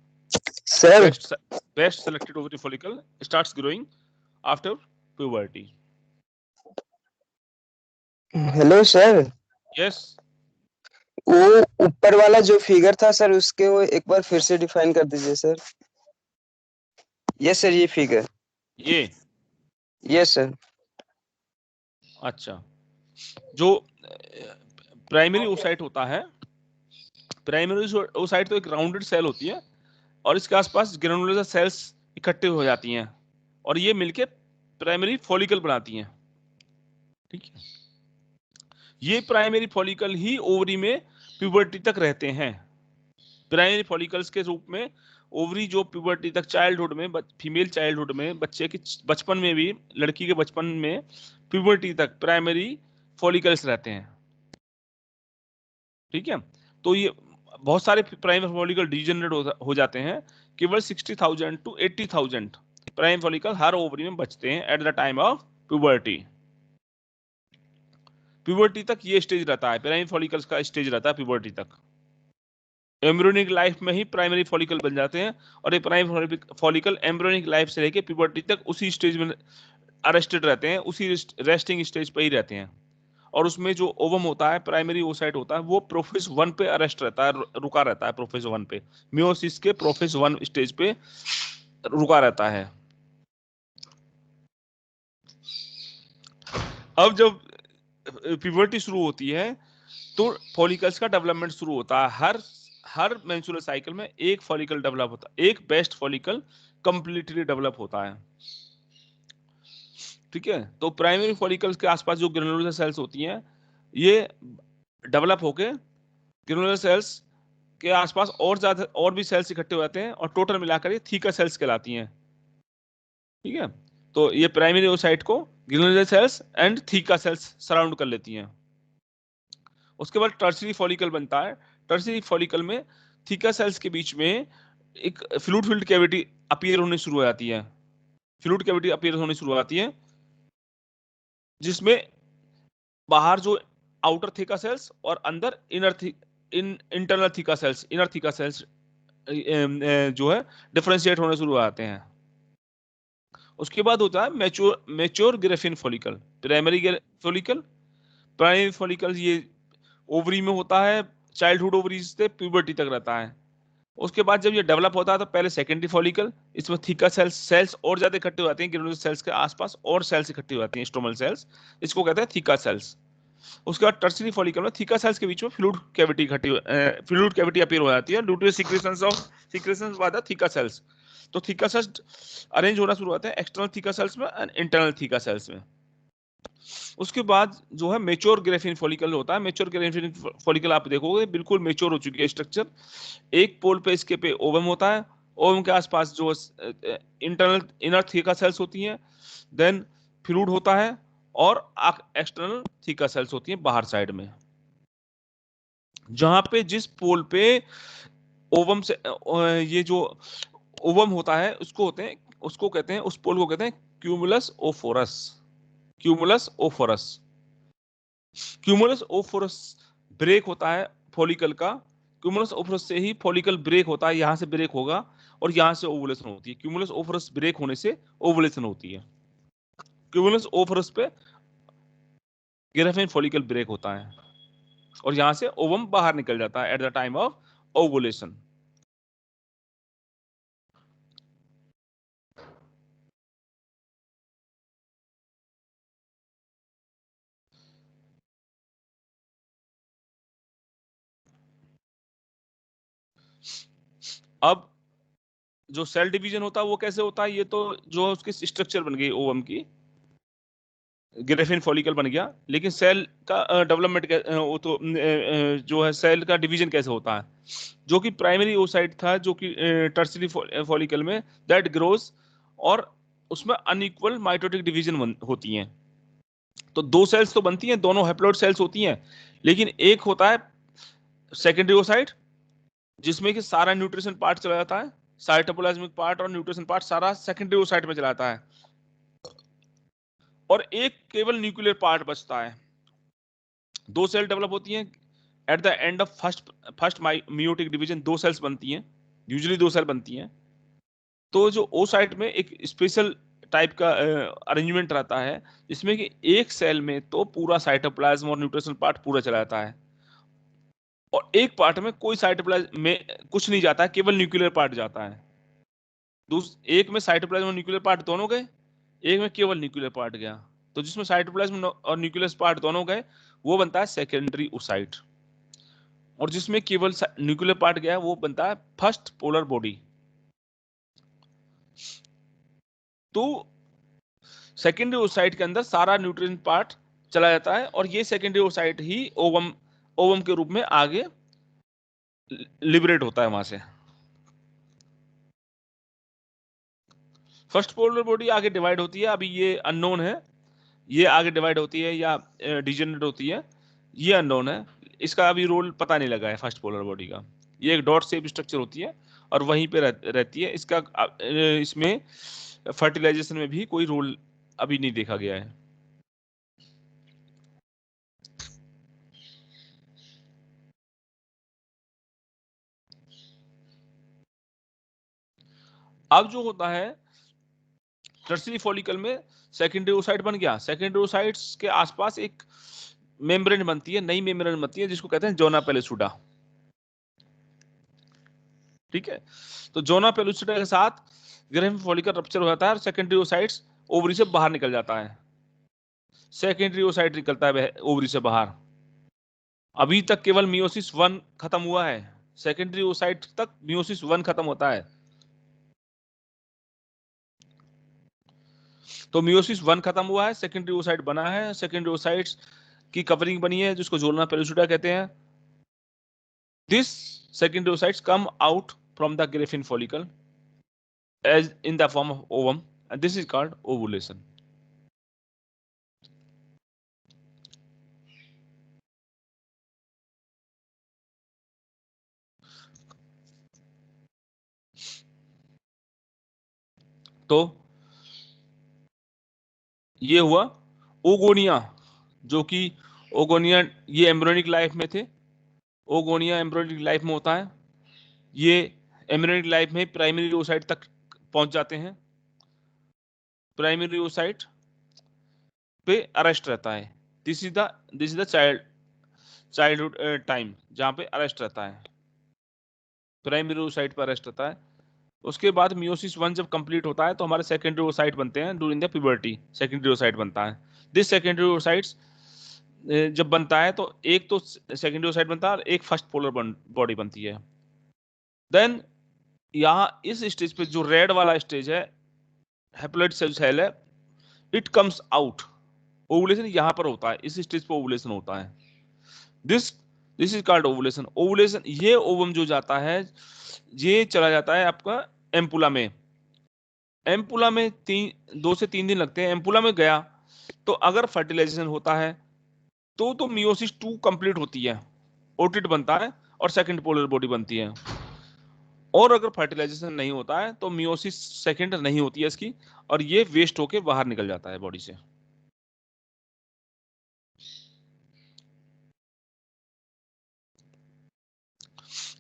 B: Sir
A: best selected ovarian follicle starts growing after puberty.
B: Hello sir,
A: yes,
B: वो ऊपर वाला जो फिगर था सर, उसके वो एक बार फिर से डिफाइन कर दीजिए सर। यस सर, ये फिगर।
A: ये
B: यस सर।
A: अच्छा, जो प्राइमरी oocyte होता है, प्राइमरी oocyte तो एक राउंडेड सेल होती है और इसके आसपास ग्रेनुलोसा सेल्स इकट्ठे हो जाती हैं और ये मिलके प्राइमरी फॉलिकल बनाती हैं। ठीक है, ये प्राइमरी फॉलिकल ही ओवरी में प्यूबर्टी तक रहते हैं। प्राइमरी फॉलिकल्स के रूप में ओवरी जो प्यूबर्टी तक चाइल्डहुड में, फीमेल चाइल्डहुड में, बच्चे के बचपन में भी, लड़की के बचपन में प्यूबर्टी तक प्राइमरी फॉलिकल्स रहते हैं। ठीक है, तो ये बहुत सारे प्राइमरी फॉलिकल डीजनरेट हो जाते हैं। केवल 60,000 टू 80,000 प्राइमरी फॉलिकल हर ओवरी में बचते हैं at the time of puberty. Puberty तक ये स्टेज रहता है, प्राइमरी फॉलिकल्स का स्टेज रहता है प्यूबर्टी तक। एम्ब्रियोनिक लाइफ में ही प्राइमरी फॉलिकल बन जाते हैं और ये प्राइमरी फॉलिकल एम्ब्रियोनिक लाइफ से लेके प्यूबर्टी तक उसी स्टेज में अरेस्टेड रहते हैं, उसी रेस्टिंग स्टेज पे ही रहते हैं। और उसमें जो ओवम होता है, प्राइमरी oocyte होता है, वो प्रोफेज 1 पे अरेस्ट रहता है, रुका रहता है प्रोफेज 1 पे, मियोसिस के प्रोफेज 1 स्टेज पे रुका रहता है। अब जब प्यूबर्टी शुरू होती है तो फॉलिकल्स का डेवलपमेंट शुरू होता है। हर मेंस्ट्रुअल साइकिल में एक फॉलिकल डेवलप होता है, एक बेस्ट फॉलिकल कंप्लीटली डेवलप होता है। ठीक है, तो प्राइमरी फॉलिकल्स के आसपास जो ग्रेनुलोसा सेल्स होती हैं, ये डेवलप होके ग्रेनुलोसा सेल्स के आसपास और ज्यादा और भी सेल्स इकट्ठे हो जाते हैं और टोटल मिलाकर ये थीका सेल्स कहलाती हैं। ठीक है, तो ये प्राइमरी oocyte को granulosa cells and theca sales surround कर लेती हैं। उसके बाद टर्शियरी फॉलिकल बनता है। टर्शियरी फॉलिकल में थीका सेल्स के बीच में एक फ्लूइड फिल्ड कैविटी अपीयर होने शुरू हो जाती है, फ्लूइड कैविटी अपीयर होने शुरू हो जाती है, जिसमें बाहर जो आउटर थीका सेल्स और अंदर internal theca sales, inner theca sales जो है डिफरेंशिएट होने शुरू हो जाते हैं। उसके बाद होता है mature graafian follicle, primary follicle. Primary follicle ये ओवरी में होता है, चाइल्डहुड ओवरीज से प्यूबर्टी तक रहता है। उसके बाद जब ये डेवलप होता है तो पहले सेकेंडरी फॉलिकल, इसमें थीका सेल्स और ज्यादा इकट्ठे हो जाते हैं ग्रेनुलर सेल्स के आसपास, और सेल्स इकट्ठी हो जाती हैं स्ट्रोमल सेल्स, इसको कहते हैं थीका सेल्स। उसके बाद टर्शियरी फॉलिकल में थीका सेल्स के बीच में फ्लूइड कैविटी अपीयर हो जाती है due to secretions by the theca cells. तो थीका सेल्स अरेंज होना शुरू होते हैं एक्सटर्नल थीका सेल्स में एंड इंटरनल थीका सेल्स में। उसके बाद जो है मेच्योर ग्रेफिन फॉलिकल होता है। मेच्योर ग्रेफिन फॉलिकल आप देखोगे बिल्कुल मेच्योर हो चुकी है स्ट्रक्चर। एक पोल पे इसके पे ओवम होता है, ओवम के आसपास जो इंटरनल इनर थीका सेल्स होती हैं, देन फ्लूइड होता है, और एक्सटर्नल थीका सेल्स होती हैं बाहर साइड में। जहां पे जिस पोल पे ओवम से ये जो ओवम होता है उसको कहते हैं उस पोल को कहते हैं क्यूमुलस ओफोरस। क्यूमुलस ओफोरस। क्यूमुलस ओफोरस ब्रेक होता है फॉलिकल का। क्यूमुलस ओफोरस से ही फॉलिकल ब्रेक होता है, यहां से ब्रेक होगा और यहां से ओवुलेशन होती है। क्यूमुलस ओफोरस ब्रेक होने से ओवुलेशन होती है। क्यूमुलस ओफोरस पे ग्रेफिन फॉलिकल ब्रेक होता है और यहां से ओवम बाहर निकल जाता है at the time of ovulation. अब जो सेल डिवीजन होता है वो कैसे होता है, ये तो जो उसकी स्ट्रक्चर बन गई ओवम की, ग्रेफिन फॉलिकल बन गया, लेकिन सेल का डेवलपमेंट वो तो जो है सेल का डिवीजन कैसे होता है, जो कि प्राइमरी ओसाइट था, जो कि टर्शियरी फॉलिकल में दैट ग्रोज, और उसमें अनइक्वल माइटोटिक डिवीजन होती हैं। तो दो सेल्स तो बनती हैं, दोनों हैप्लॉइड सेल्स होती हैं, लेकिन एक होता है सेकेंडरी ओसाइट जिसमें कि सारा न्यूट्रिशन पार्ट चला जाता है, साइटोप्लाज्मिक पार्ट और न्यूट्रिशन पार्ट सारा सेकेंडरी ओसाइट में चला जाता है, और एक केवल न्यूक्लियर पार्ट बचता है। दो सेल डेवलप होती हैं at the end of first meiotic division, दो सेल्स बनती हैं, यूजुअली दो सेल बनती हैं। तो जो ओ साइट में एक स्पेशल टाइप का अरेंजमेंट रहता है, जिसमें कि एक सेल में तो पूरा साइटोप्लाज्म और न्यूट्रिशन पार्ट पूरा चला जाता है, और एक पार्ट में कोई साइटोप्लाज्म में कुछ नहीं जाता है, केवल न्यूक्लियर पार्ट जाता है। एक में साइटोप्लाज्म और न्यूक्लियर पार्ट दोनों गए, एक में केवल न्यूक्लियर पार्ट गया। तो जिसमें साइटोप्लाज्म और न्यूक्लियस पार्ट दोनों गए वो बनता है सेकेंडरी ओसाइट, और जिसमें केवल न्यूक्लियर पार्ट गया वो बनता है फर्स्ट पोलर बॉडी। तो सेकेंडरी ओसाइट के अंदर सारा न्यूट्रिएंट पार्ट चला जाता है, और ये सेकेंडरी ओसाइट ही ओवम ओवम के रूप में आगे लिबरेट होता है वहां से। फर्स्ट पोलर बॉडी आगे डिवाइड होती है, अभी ये अननोन है, ये आगे डिवाइड होती है या डिजेनरेट होती है, ये अननोन है, इसका अभी रोल पता नहीं लगा है फर्स्ट पोलर बॉडी का। ये एक डॉट शेप स्ट्रक्चर होती है और वहीं पे रहती है, इसका इसमें फर्टिलाइजेशन में भी कोई रोल अभी नहीं देखा गया है। अब जो होता है टर्शियरी फॉलिकल में सेकेंडरी ओसाइट बन गया, सेकेंडरी ओसाइट्स के आसपास एक मेम्ब्रेन बनती है, नई मेम्ब्रेन बनती है जिसको कहते हैं जोना पेलिसुडा। ठीक है, तो जोना पेलिसुडा के साथ ग्रेफिन फॉलिकल रप्चर हो जाता है और सेकेंडरी ओसाइट्स ओवरी से बाहर निकल जाता है। सेकेंडरी ओसाइट निकलता है ओवरी से बाहर। अभी तक केवल मियोसिस 1 खत्म हुआ है, सेकेंडरी ओसाइट तक मियोसिस 1 खत्म होता है। तो मियोसिस 1 खत्म हुआ है, सेकेंडरी ओसाइट बना है, सेकेंडरी ओसाइट्स की कवरिंग बनी है जिसको जोना पेलिसुडा कहते हैं। This secondary oocytes come out from the Griffin follicle as in the form of ovum, and this is called ovulation. तो ये हुआ ओगोनिया, जो कि ओगोनिया ये एम्ब्रियोनिक लाइफ में थे, ओगोनिया एम्ब्रियोनिक लाइफ में होता है, ये एम्ब्रियोनिक लाइफ में प्राइमरी oocyte तक पहुंच जाते हैं, प्राइमरी oocyte पे अरेस्ट रहता है। This is the childhood time जहां पे अरेस्ट रहता है। प्राइमरी oocyte पर अरेस्ट होता है। उसके बाद मियोसिस 1 जब कंप्लीट होता है तो हमारे सेकेंडरी oocyte बनते हैं during the puberty, secondary oocyte बनता है। दिस सेकेंडरी oocytes जब बनता है तो एक तो सेकेंडरी oocyte बनता है और एक फर्स्ट पोलर बॉडी बनती है। देन यहाँ इस स्टेज पे जो रेड वाला स्टेज है, हैप्लॉइड सेल है, इट कम्स आउट। ओवुलेशन यहाँ पर होता है, इस स्टेज पे ओवुलेशन होता है। This this is called ovulation. Ovulation, ये ओवम जो जाता है ये चला जाता है आपका एम्पुला में। एम्पुला में 2 से 3 दिन लगते हैं। एम्पुला में गया तो अगर फर्टिलाइजेशन होता है तो मियोसिस 2 कंप्लीट होती है, ओटिड बनता है और सेकंड पोलर बॉडी बनती है। और अगर फर्टिलाइजेशन नहीं होता है तो मियोसिस सेकंड नहीं होती है इसकी, और ये वेस्ट होके बाहर निकल जाता है बॉडी से।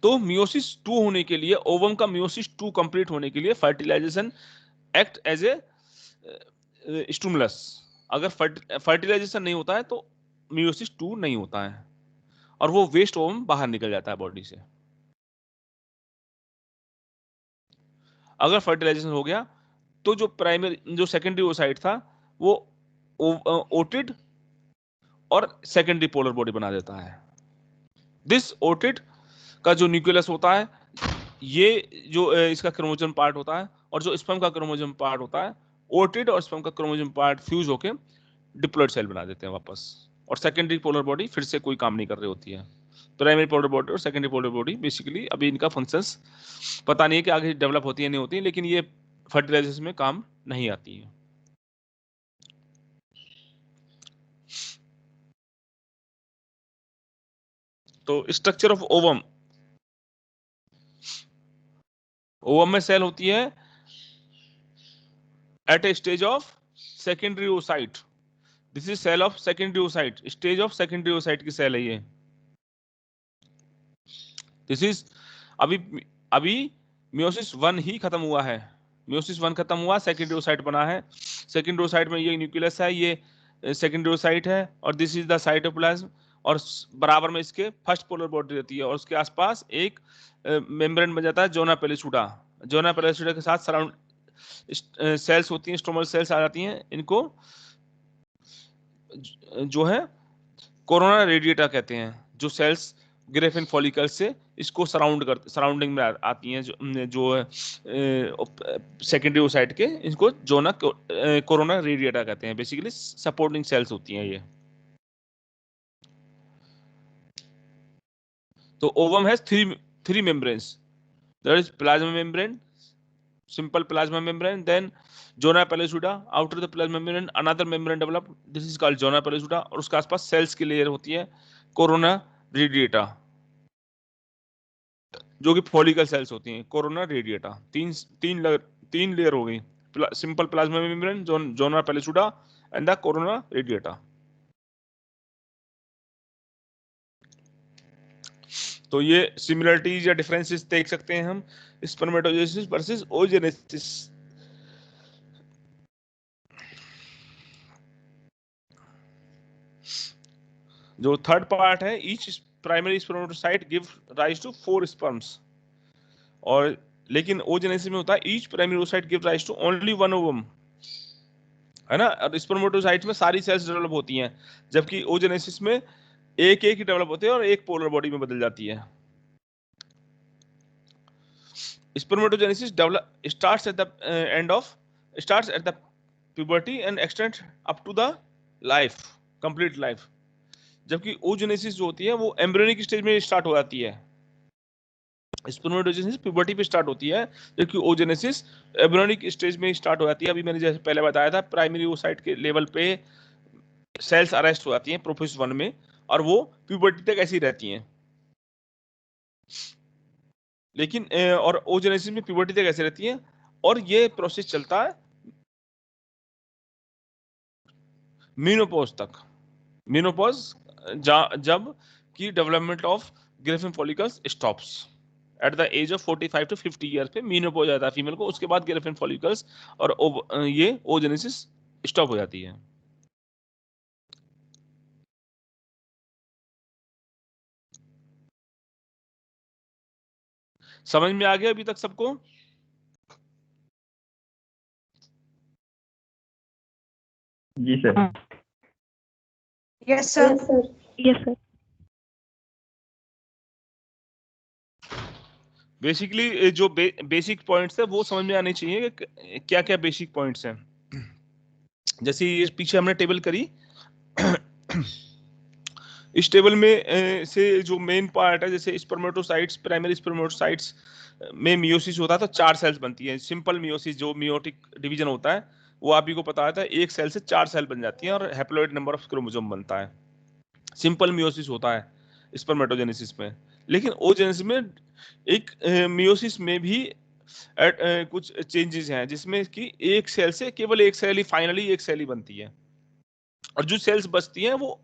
A: तो मियोसिस 2 होने के लिए, ओवम का मियोसिस 2 कंप्लीट होने के लिए fertilisation act as a stimulus. अगर फर्टिलाइजेशन नहीं होता है तो मियोसिस 2 नहीं होता है और वो वेस्ट ओवम बाहर निकल जाता है बॉडी से। अगर फर्टिलाइजेशन हो गया तो जो प्राइमरी जो सेकेंडरी oocyte था वो ओटिड और सेकेंडरी पोलर बॉडी बना देता है। दिस ओटिड का जो न्यूक्लियस होता है, ये जो इसका क्रोमोसोम पार्ट होता है, और जो स्पर्म का क्रोमोसोम पार्ट होता है, ओटिड और स्पर्म का क्रोमोसोम पार्ट फ्यूज होके डिप्लॉइड सेल बना देते हैं वापस, और सेकेंडरी पोलर बॉडी फिर से कोई काम नहीं कर रही होती है। प्राइमरी पोलर बॉडी और सेकेंडरी पोलर बॉडी बेसिकली अभी इनका फंक्शंस पता नहीं है कि आगे डेवलप होती है नहीं होती है, लेकिन ये फर्टिलाइजेशन में काम नहीं आती है। तो स्ट्रक्चर ऑफ ओवम, ओवम में सेल होती है at a stage of secondary oocyte। This is cell of secondary oocyte, stage of secondary oocyte की सेल है ये। दिस इज अभी अभी मियोसिस 1 ही खत्म हुआ है। मियोसिस 1 खत्म हुआ, सेकेंडरी oocyte बना है। सेकेंडरी oocyte में ये न्यूक्लियस है, ये सेकेंडरी oocyte है, और दिस इज द साइटोप्लाज्म, और बराबर में इसके फर्स्ट पोलर बॉडी रहती है, और उसके आसपास एक मेम्ब्रेन बन जाता है, जोना पेलिसुडा। जोना पेलिसुडा के साथ सराउंड सेल्स होती हैं, स्ट्रोमल सेल्स आ जाती हैं। इनको जो है कोरोना रेडिएटा कहते हैं, जो सेल्स ग्रेफिन फॉलिकल से इसको सराउंडिंग में आती हैं, जो सेकेंडरी oocyte के, इनको जोना कोरोना रेडिएटा कहते हैं। बेसिकली सपोर्टिंग सेल्स होती हैं ये। तो ovum has three membranes, there is plasma membrane, simple plasma membrane, then zona pellucida, outer the plasma membrane another membrane develop, this is called zona pellucida, और उसके आसपास sales की लेयर होती है कोरोना रेडिएटा, जो कि फॉलिकल सेल्स होती हैं। कोरोना रेडिएटा, तीन लेयर हो गई, simple plasma membrane, zona pellucida and the corona radiata. तो ये सिमिलरिटीज या डिफरेंसेस देख सकते हैं हम स्पर्मेटोजेनेसिस वर्सेस ओजेनेसिस। जो थर्ड पार्ट है, each primary spermatocyte give rise to 4 sperms, और लेकिन ओजेनेसिस में होता है each primary oocyte give rise to only 1 ovum, है ना। और स्पर्मेटोसाइट में सारी सेल्स डेवलप होती हैं, जबकि ओजेनेसिस में एक एक ही डेवलप होते हैं और एक पोलर बॉडी में बदल जाती है। Spermatogenesis develop starts at the end of starts at the puberty and extend up to the life, complete life, जबकि ओजेनेसिस जो होती है वो एम्ब्रियोनिक स्टेज में स्टार्ट हो जाती है। स्पर्मेटोजेनेसिस प्यूबर्टी पे स्टार्ट होती है, जबकि ओजेनेसिस एम्ब्रियोनिक स्टेज में स्टार्ट हो जाती है। अभी मैंने जैसे पहले बताया था, प्राइमरी oocyte के लेवल पे सेल्स अरेस्ट हो जाती हैं प्रोफेज 1 में, और वो प्यूबर्टी तक ऐसी रहती हैं। लेकिन और ओजेनेसिस में प्यूबर्टी तक ऐसे रहती है, और ये प्रोसेस चलता है मीनोपॉज तक। मीनोपॉज जब की development of graafian follicles stops at the age of 45 to 50 years पे मीनोपॉज आता है फीमेल को, उसके बाद ग्रेफिन फॉलिकल्स और ये ओजेनेसिस स्टॉप हो जाती है। समझ में आ गया अभी तक सबको?
B: जी sir.
C: Yes sir.
D: Yes sir.
A: Basically जो बेसिक पॉइंट्स है वो समझ में आने चाहिए कि क्या क्या बेसिक पॉइंट्स हैं। जैसे ये पीछे हमने टेबल करी, इस टेबल में से जो मेन पार्ट है, जैसे स्पर्मेटोसाइट्स, प्राइमरी स्पर्मेटोसाइट्स में मियोसिस होता है तो 4 सेल्स बनती हैं। सिंपल मियोसिस जो मियोटिक डिवीजन होता है वो आप ही को पता है, एक सेल से 4 सेल बन जाती हैं और हैप्लॉइड नंबर ऑफ क्रोमोसोम बनता है। सिंपल मियोसिस होता है स्पर्मेटोजेनेसिस में। लेकिन ओजेनेसिस में एक मियोसिस में भी कुछ चेंजेस हैं, जिसमें कि एक सेल से केवल एक सेल ही, फाइनली एक सेल ही बनती है, और जो सेल्स बचती हैं वो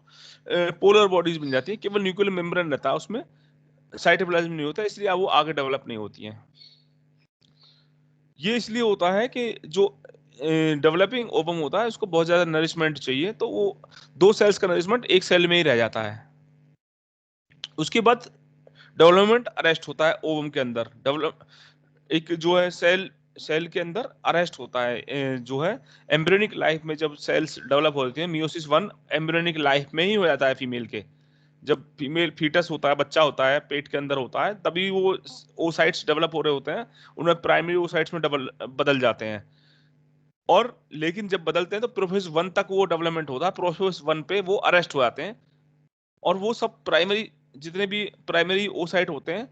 A: पोलर बॉडीज बन जाती है। केवल न्यूक्लियर मेम्ब्रेन रहता है उसमें, साइटोप्लाज्म नहीं होता, इसलिए वो आगे डेवलप नहीं होती हैं। ये इसलिए होता है कि जो डेवलपिंग ओवम होता है उसको बहुत ज्यादा नरिशमेंट चाहिए, तो वो 2 सेल्स का नरिशमेंट एक सेल में ही रह जाता है। उसके बाद डेवलपमेंट अरेस्ट होता है ओवम के अंदर। डेवलप एक जो है सेल के अंदर अरेस्ट होता है, जो है एम्ब्रियोनिक लाइफ में जब सेल्स डेवलप होती हैं। मियोसिस 1 एम्ब्रियोनिक लाइफ में ही हो जाता है फीमेल के। जब फीमेल फीटस होता है, बच्चा होता है, पेट के अंदर होता है, तभी वो ओसाइट्स डेवलप हो रहे होते हैं, उनमें प्राइमरी ओसाइट्स में बदल जाते हैं। और लेकिन जब बदलते हैं तो प्रोफेस 1 तक वो डेवलपमेंट होता है, प्रोफेस 1 पे वो अरेस्ट हो जाते हैं। और वो सब प्राइमरी, जितने भी प्राइमरी ओसाइट होते हैं,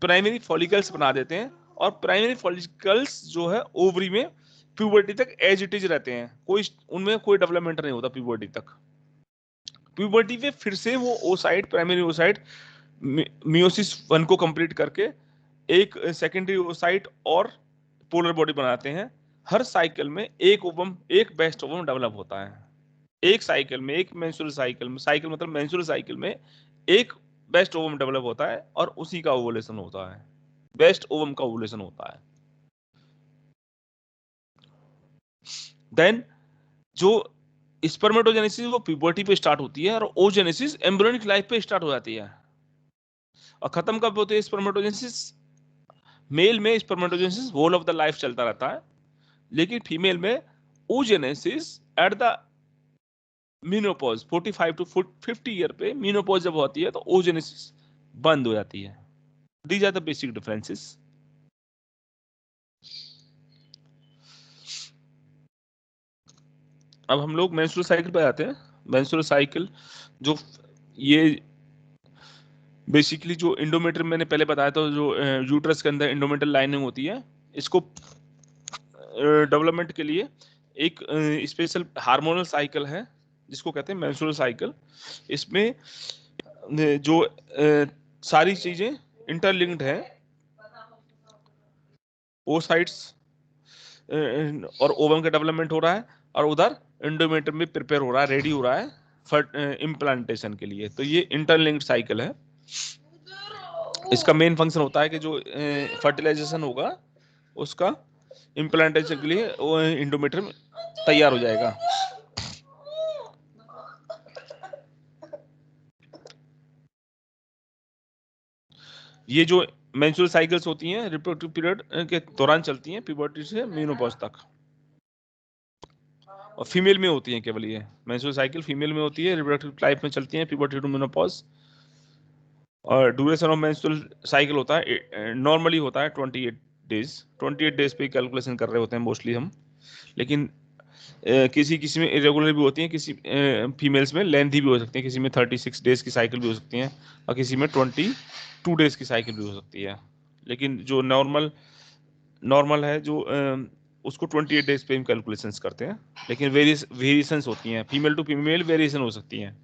A: प्राइमरी फॉलिकल्स बना देते हैं। और प्राइमरी फॉलिकल्स जो है ओवरी में प्यूबर्टी तक एज इट इज रहते हैं, कोई उनमें कोई डेवलपमेंट नहीं होता प्यूबर्टी तक। प्यूबर्टी पे फिर से वो ओसाइट, प्राइमरी ओसाइट मियोसिस 1 को कंप्लीट करके एक सेकेंडरी ओसाइट और पोलर बॉडी बनाते हैं। हर साइकिल में एक ओवम, एक बेस्ट ओवम डेवलप होता है। एक साइकिल में, एक मेंस्ट्रुअल साइकिल में, साइकिल मतलब मेंस्ट्रुअल साइकिल में एक बेस्ट ओवम डेवलप होता है और उसी का ओवुलेशन होता है, बेस्ट ओवम का ओवुलेशन होता है। देन जो स्पर्मेटोजेनेसिस वो प्यूबर्टी पे स्टार्ट होती है, और ओजेनेसिस एम्ब्रियोनिक लाइफ पे स्टार्ट हो जाती है। और खत्म कब होती है स्पर्मेटोजेनेसिस? मेल में spermatogenesis whole of the life चलता रहता है, लेकिन फीमेल में oogenesis at the menopause 45 to 50 year पे मीनोपॉज जब होती है तो ओजेनेसिस बंद हो जाती है। These are the basic differences. अब हम लोग मेंस्ट्रुअल साइकिल पे आते हैं। मेंस्ट्रुअल साइकिल जो ये बेसिकली जो इंडोमेट्रियम मैंने पहले बताया था, जो यूट्रस के अंदर इंडोमेट्रियल लाइनिंग होती है, इसको डेवलपमेंट के लिए एक स्पेशल हार्मोनल साइकिल है जिसको कहते हैं मेंस्ट्रुअल साइकिल। इसमें जो सारी चीजें इंटरलिंक्ड है, ओसाइट्स और ओवम का डेवलपमेंट हो रहा है, और उधर एंडोमेट्रियम भी प्रिपेयर हो रहा है, रेडी हो रहा है इम्प्लांटेशन के लिए। तो ये इंटरलिंक्ड साइकिल है। इसका मेन फंक्शन होता है कि जो फर्टिलाइजेशन होगा उसका इम्प्लांटेशन के लिए वो एंडोमेट्रियम तैयार हो जाएगा। ये जो मेंस्ट्रुअल साइकिल्स होती हैं रिप्रोडक्टिव पीरियड के दौरान चलती हैं, प्यूबर्टी से मेनोपॉज तक। और फीमेल में होती हैं केवल, ये मेंस्ट्रुअल साइकिल फीमेल में होती है, रिप्रोडक्टिव लाइफ में चलती हैं, प्यूबर्टी टू मेनोपॉज। और ड्यूरेशन ऑफ मेंस्ट्रुअल साइकिल होता है नॉर्मली होता है 28 डेज। 28 डेज पे कैलकुलेशन कर रहे होते हैं मोस्टली हम, लेकिन किसी किसी में इरेगुलर भी होती हैं, किसी फीमेल्स में लेंथी भी हो सकती है, किसी में 36 डेज की साइकिल भी हो सकती हैं, और किसी में 22 डेज की साइकिल भी हो सकती है। लेकिन जो नॉर्मल है जो उसको 28 डेज पे हम कैलकुलेशंस करते हैं, लेकिन वेरिएशंस होती हैं, फीमेल टू फीमेल वेरिएशन हो सकती हैं।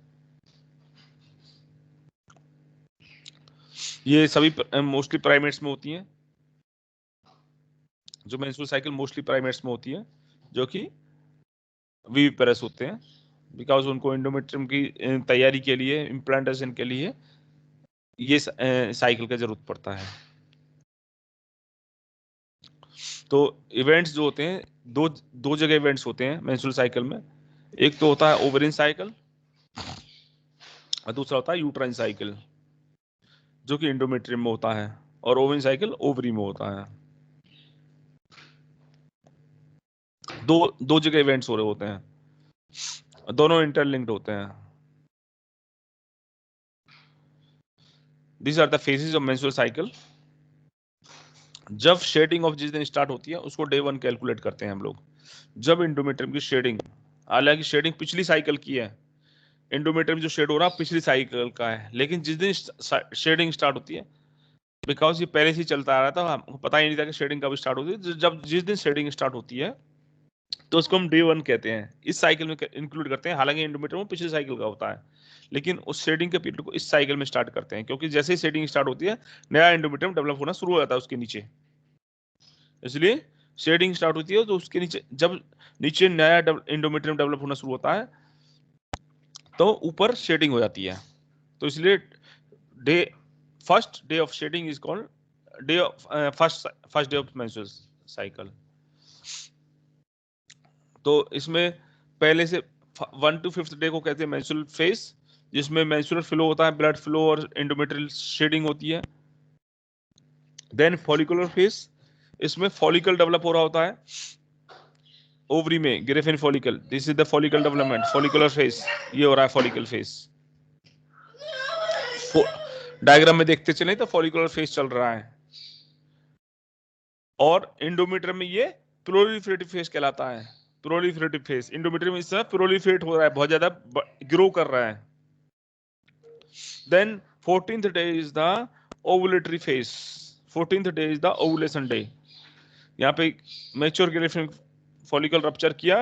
A: ये सभी मोस्टली प्राइमेट्स में होती हैं। जो मेंस्ट्रुअल साइकिल मोस्टली प्राइमेट्स में होती है, जो कि विविपेरस होते हैं, बिकॉज उनको एंडोमेट्रियम की तैयारी के लिए, इम्प्लांटेशन के लिए ये साइकिल का जरूरत पड़ता है। तो इवेंट्स जो होते हैं, दो जगह इवेंट्स होते हैं मेंस्ट्रुअल साइकिल में। एक तो होता है ओवरिन साइकिल और दूसरा होता है यूट्राइन साइकिल, जो कि एंडोमेट्रियम में होता है। और ओवन साइकिल ओवरी में होता है। दो जगह इवेंट्स हो रहे होते हैं, दोनों इंटरलिंक्ड होते हैं। These are the phases of menstrual cycle। जब शेडिंग ऑफ जिस दिन स्टार्ट होती है उसको डे 1 कैलकुलेट करते हैं हम लोग। जब इंडोमेट्रियम की शेडिंग, हालांकि शेडिंग पिछली साइकिल की है, इंडोमेट्रियम जो शेड हो रहा है पिछली साइकिल का है, लेकिन जिस दिन शेडिंग स्टार्ट होती है, बिकॉज ये पहले से ही चलता आ रहा था, हमको पता ही नहीं था कि शेडिंग कब स्टार्ट होती है। जब जिस दिन शेडिंग स्टार्ट होती है तो उसको हम डे 1 कहते हैं, इस साइकिल में इंक्लूड करते हैं। हालांकि इंडोमेट्रियम पिछली साइकिल का होता है, लेकिन उस शेडिंग के पीरियड को इस साइकिल में स्टार्ट करते हैं, क्योंकि जैसे ही शेडिंग स्टार्ट होती है नया इंडोमेट्रियम डेवलप होना शुरू हो जाता है उसके नीचे। इसलिए शेडिंग स्टार्ट होती है तो उसके नीचे, जब नीचे नया इंडोमेट्रियम डेवलप होना शुरू होता है तो ऊपर शेडिंग हो जाती है। तो इसलिए day first day of shedding is called day of first day of menstrual cycle. तो इसमें पहले से 1 to 5th डे को कहते हैं मेंस्ट्रुअल फेज, जिसमें मेंस्ट्रुअल फ्लो होता है, ब्लड फ्लो और एंडोमेट्रियल शेडिंग होती है। देन फॉलिकुलर फेज, इसमें फॉलिकल डेवलप हो रहा होता है ओवरी में, Graafian follicle. This is the follicle development, follicular phase ये हो रहा है, फॉलिकल फेज। डायग्राम में देखते चले तो फॉलिकुलर फेज चल रहा है, और इंडोमेट्रियम में ये प्रोलिफरेटिव फेज कहलाता है। प्रोलिफरेटिव फेज, इंडोमेट्रियम इस समय प्रोलिफरेट हो रहा है, बहुत ज्यादा ग्रो कर रहा है। Then 14th day is the ovulatory phase. 14th day is the ovulation day. यहाँ पे मैच्योर ग्रेफिन फॉलिकल रप्चर किया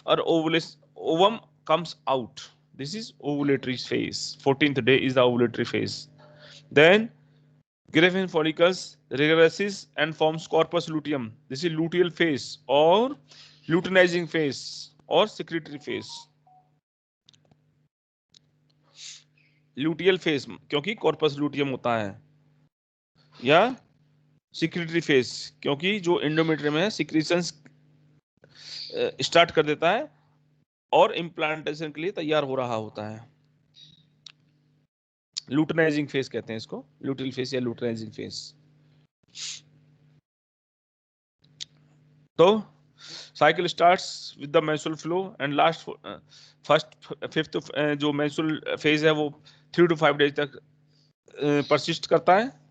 A: और ovum comes out. This is ovulatory phase. 14th day is the ovulatory phase. Then Greffin follicles regresses and forms corpus luteum. This is luteal phase or luteinizing phase or secretory phase. Luteal phase क्योंकि corpus luteum होता है, या secretory phase क्योंकि जो endometrium है secretions start कर देता है और इम्प्लांटेशन के लिए तैयार हो रहा होता है। लूटेनाइजिंग फेज कहते हैं इसको, लूटिल फेज या लूटेनाइजिंग फेज। तो cycle starts with the menstrual flow and last first 5th जो मेंस्ट्रुअल फेज है वो 3 to 5 डेज तक परसिस्ट करता है।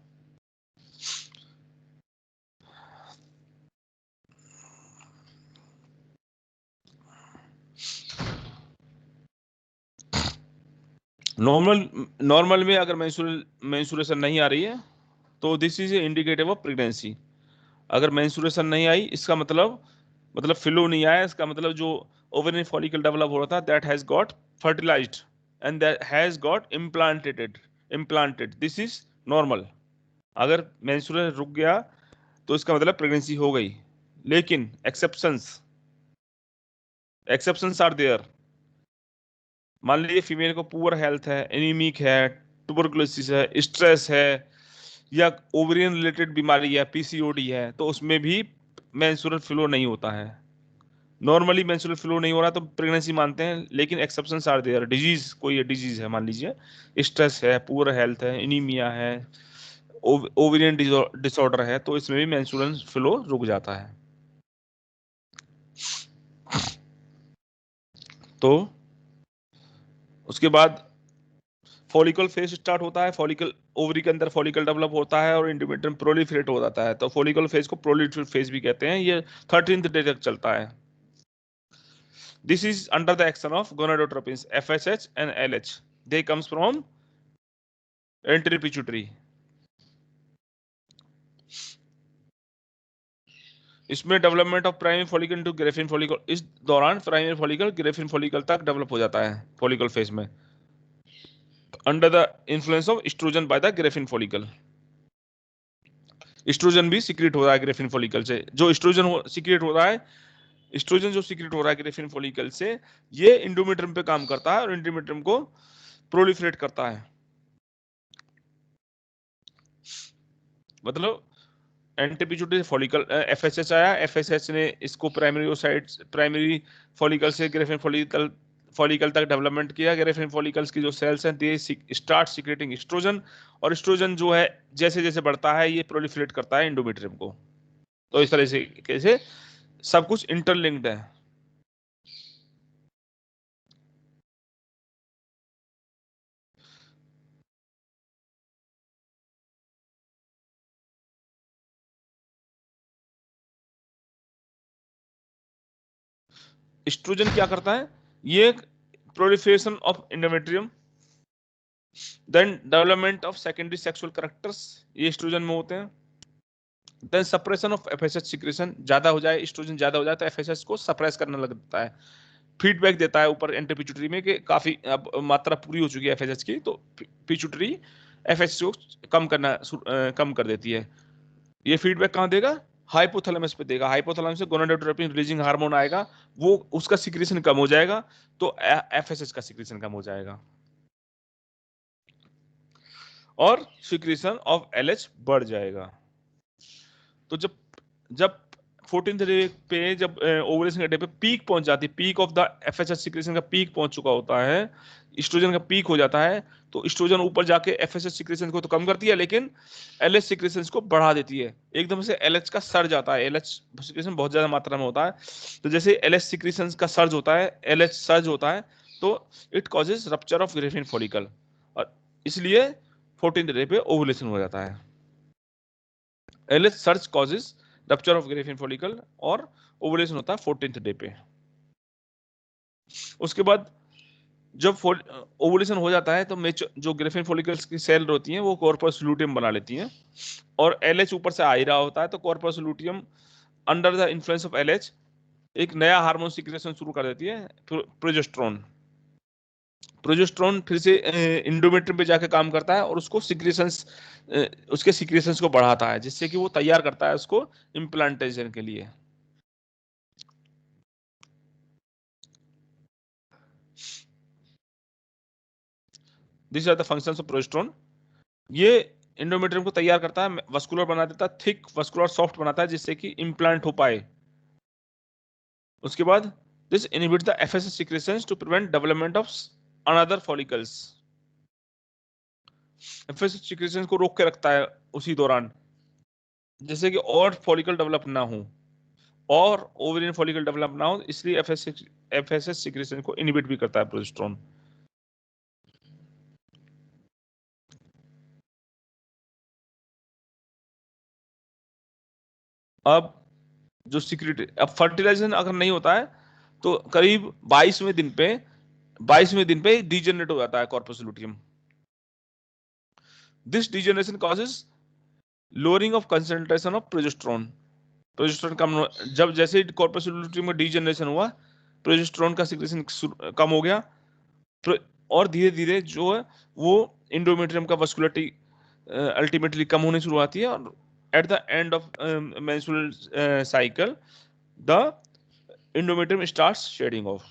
A: नॉर्मल में अगर मेंस्ट्रुएशन नहीं आ रही है तो this is indicative of pregnancy. अगर मेंस्ट्रुएशन नहीं आई इसका मतलब फ्लो नहीं आया, इसका मतलब जो ओवेरियन फॉलिकल डेवलप हो रहा था that has got fertilised and that has got implanted. This is normal. अगर मेंस्ट्रुएशन रुक गया तो इसका मतलब प्रेगनेंसी हो गई। लेकिन एक्सेप्शंस आर देयर। मान लीजिए फीमेल को पुअर हेल्थ है, एनीमिक है, ट्यूबरकुलोसिस है, स्ट्रेस है, या ओवरियन रिलेटेड बीमारी है, पीसीओडी है, तो उसमें भी मेंस्ट्रुअल फ्लो नहीं होता है। नॉर्मली मेंस्ट्रुअल फ्लो नहीं हो रहा तो प्रेगनेंसी मानते हैं, लेकिन एक्सेप्शंस आर देयर। डिजीज, कोई डिजीज है, मान लीजिए स्ट्रेस है, पुअर हेल्थ है, एनीमिया है, ओवरियन डिसऑर्डर है, तो इसमें भी मेंस्ट्रुअल फ्लो रुक जाता है। तो उसके बाद फॉलिकल फेज स्टार्ट होता है। फॉलिकल, ओवरी के अंदर फॉलिकल डेवलप होता है और इंडोमेट्रियम प्रोलिफरेट हो जाता है, तो फॉलिकल फेज को प्रोलिफरेट फेज भी कहते हैं। ये 13th डे तक चलता है। This is under the action of gonadotropins FSH and LH. They comes from anterior pituitary. इसमें development of primary follicle to graafian follicle, इस दौरान प्राइमरी फॉलिकल ग्रेफिन फॉलिकल तक डेवलप हो जाता है फॉलिकल फेज में, under the influence of oestrogen by the graafian follicle. Oestrogen भी secrete हो रहा है ग्रेफिन फॉलिकल से। जो एस्ट्रोजन सीक्रेट हो रहा है, एस्ट्रोजन जो सीक्रेट हो रहा है ग्रेफिन फॉलिकल से, ये इंडोमेट्रियम पे काम करता है और इंडोमेट्रियम को प्रोलिफरेट करता है। मतलब एंटीपिट्यूटरी फॉलिकल एफएसएच आया, एफएसएच ने इसको प्राइमरी फॉलिकल से ग्रेफिन फॉलिकल फॉलिकल तक डेवलपमेंट किया। ग्रेफिन फॉलिकल्स की जो सेल्स हैं दे स्टार्ट सिक्रेटिंग एस्ट्रोजन, और एस्ट्रोजन जो है जैसे जैसे बढ़ता है ये प्रोलिफरेट करता है एंडोमेट्रियम को। तो इस तरह से कैसे सब कुछ इंटरलिंक्ड है। एस्ट्रोजन क्या करता है, ये proliferation of endometrium, then development of secondary sexual characters, ये एस्ट्रोजन में होते हैं। Then suppression of FSH secretion, ज्यादा हो जाए एस्ट्रोजन ज्यादा हो जाए तो एफएसएच को सप्रेस करने लगता है, फीडबैक देता है ऊपर एंटी पिट्यूटरी में कि काफी अब मात्रा पूरी हो चुकी है एफएसएच की, तो पिट्यूटरी एफएसएच को कम कर देती है। ये फीडबैक कहाँ देगा, हाइपोथैलेमस पे देगा। हाइपोथैलेमस से गोनाडोट्रोपिन रिलीजिंग हार्मोन आएगा, वो उसका सिक्रेशन कम हो जाएगा तो एफएसएच का सिक्रेशन कम हो जाएगा और सिक्रेशन ऑफ एलएच बढ़ जाएगा। तो जब जब 14th डे पे जब ओवुलेशन के डे पे पीक पहुंच जाती है, peak of the FSH secretion का पीक पहुंच चुका होता है, एस्ट्रोजन का पीक हो जाता है, तो एस्ट्रोजन ऊपर जाके एफएसएच सिक्रेशन को तो कम करती है लेकिन एलएच सिक्रेशन को बढ़ा देती है। एकदम से एलएच का सर्ज आता है, एलएच सिक्रेशन बहुत ज्यादा मात्रा में होता है, तो जैसे एलएच सिक्रेशन का सर्ज होता है, एलएच सर्ज होता है, तो it causes rupture of Graafian follicle, और इसलिए 14th डे पे ओवुलेशन हो जाता है। LH search causes rupture of Graafian follicle और ओवुलेशन होता है 14th डे पे। उसके बाद जब ओवुलेशन हो जाता है तो जो ग्रेफिन फॉलिकल्स की सेल होती हैं वो कॉर्पस लूटियम बना लेती हैं, और एलएच ऊपर से आ ही रहा होता है, तो corpus luteum under the influence of LH एक नया हार्मोन सिक्रेशन शुरू कर देती है, प्रोजेस्टेरोन। प्रोजेस्टेरोन फिर से इंडोमेट्रियम पे जाके काम करता है और उसको सिक्रेशंस उसके सिक्रेशंस को बढ़ाता है, जिससे कि वो तैयार करता है उसको इम्प्लांटेशन के लिए। This are the functions of progesterone. ये एंडोमेट्रियम को तैयार करता है, वस्कुलर बना देता है, थिक वस्कुलर सॉफ्ट बनाता है जिससे कि इम्प्लांट हो पाए। उसके बाद this inhibit the FSH secretions to prevent development of another follicles. FSH secretions को रोक के रखता है उसी दौरान, जैसे कि और फॉलिकल डेवलप ना हो और ओवेरियन फॉलिकल डेवलप ना हो, इसलिए एफएसएच सिक्रेशन को इनहिबिट भी करता है प्रोजेस्टेरोन। अब जो सिक्रेट अब फर्टिलाइजेशन अगर नहीं होता है तो करीब 22वें दिन पे डीजेनरेट हो जाता है corpus luteum. This degeneration causes lowering of concentration of progesterone. Progesterone कम, जब जैसे कॉर्पस लूटियम में डीजेनरेशन हुआ, प्रोजेस्टेरोन का सिक्रेशन कम हो गया, और धीरे धीरे जो है वो इंडोमेट्रियम का वस्कुलरिटी अल्टीमेटली कम होने शुरू आती है, और eight the end of menstrual cycle the endometrium starts shedding off.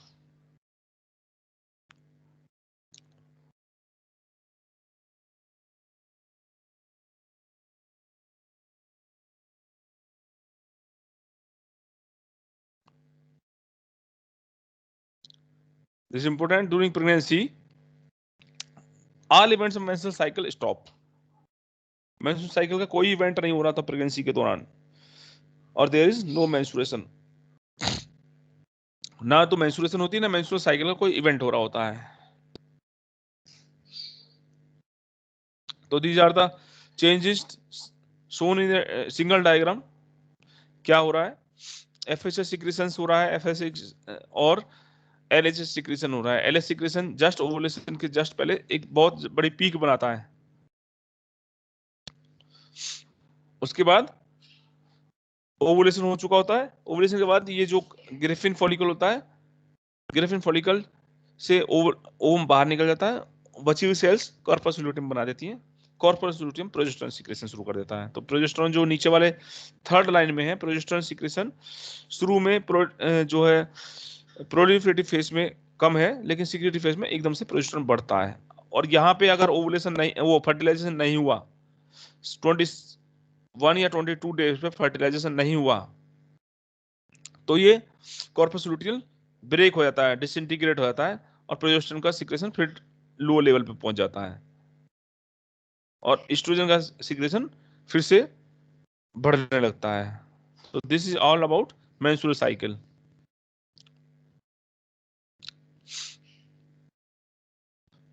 A: This is important. During pregnancy, all events of menstrual cycle stop. menstrual cycle का कोई इवेंट नहीं हो रहा था प्रेगनेंसी के दौरान, और देयर इज नो मेंस्ट्रुएशन। ना तो मेंस्ट्रुएशन होती है ना मेंस्ट्रुअल साइकिल का कोई इवेंट हो रहा होता है। तो these are the changes shown in single diagram. क्या हो रहा है, एफएसएच सिक्रेशंस हो रहा है, एफएसएच और एलएचएस सिक्रेशन हो रहा है। एलएच सिक्रेशन जस्ट ओवुलेशन के जस्ट पहले एक बहुत बड़ी पीक बनाता है, उसके बाद ओवुलेशन हो चुका होता है। ओवुलेशन के बाद ये जो ग्रेफिन फॉलिकल होता है, ग्रेफिन फॉलिकल से ओवम बाहर निकल जाता है, बची हुई सेल्स कॉर्पस लूटियम बना देती हैं, कॉर्पस लूटियम प्रोजेस्टेरोन सिक्रेशन शुरू कर देता है। तो प्रोजेस्टेरोन जो नीचे वाले थर्ड लाइन में है, प्रोजेस्टेरोन सिक्रेशन शुरू में जो है प्रोलिफरेटिव फेज में कम है, लेकिन सिक्रेटरी फेज में एकदम से प्रोजेस्टेरोन बढ़ता है। और यहाँ पे अगर ओवुलेशन नहीं, वो फर्टिलाइजेशन नहीं हुआ, 21 या 22 डेज पे फर्टिलाइजेशन नहीं हुआ, तो ये कॉर्पस लूटियम ब्रेक हो जाता है, डिसइंटीग्रेट हो जाता है और प्रोजेस्टेरोन का सिक्रेशन फिर लो लेवल पे पहुंच जाता है और एस्ट्रोजन का सिक्रेशन फिर से बढ़ने लगता है। तो this is all about menstrual cycle.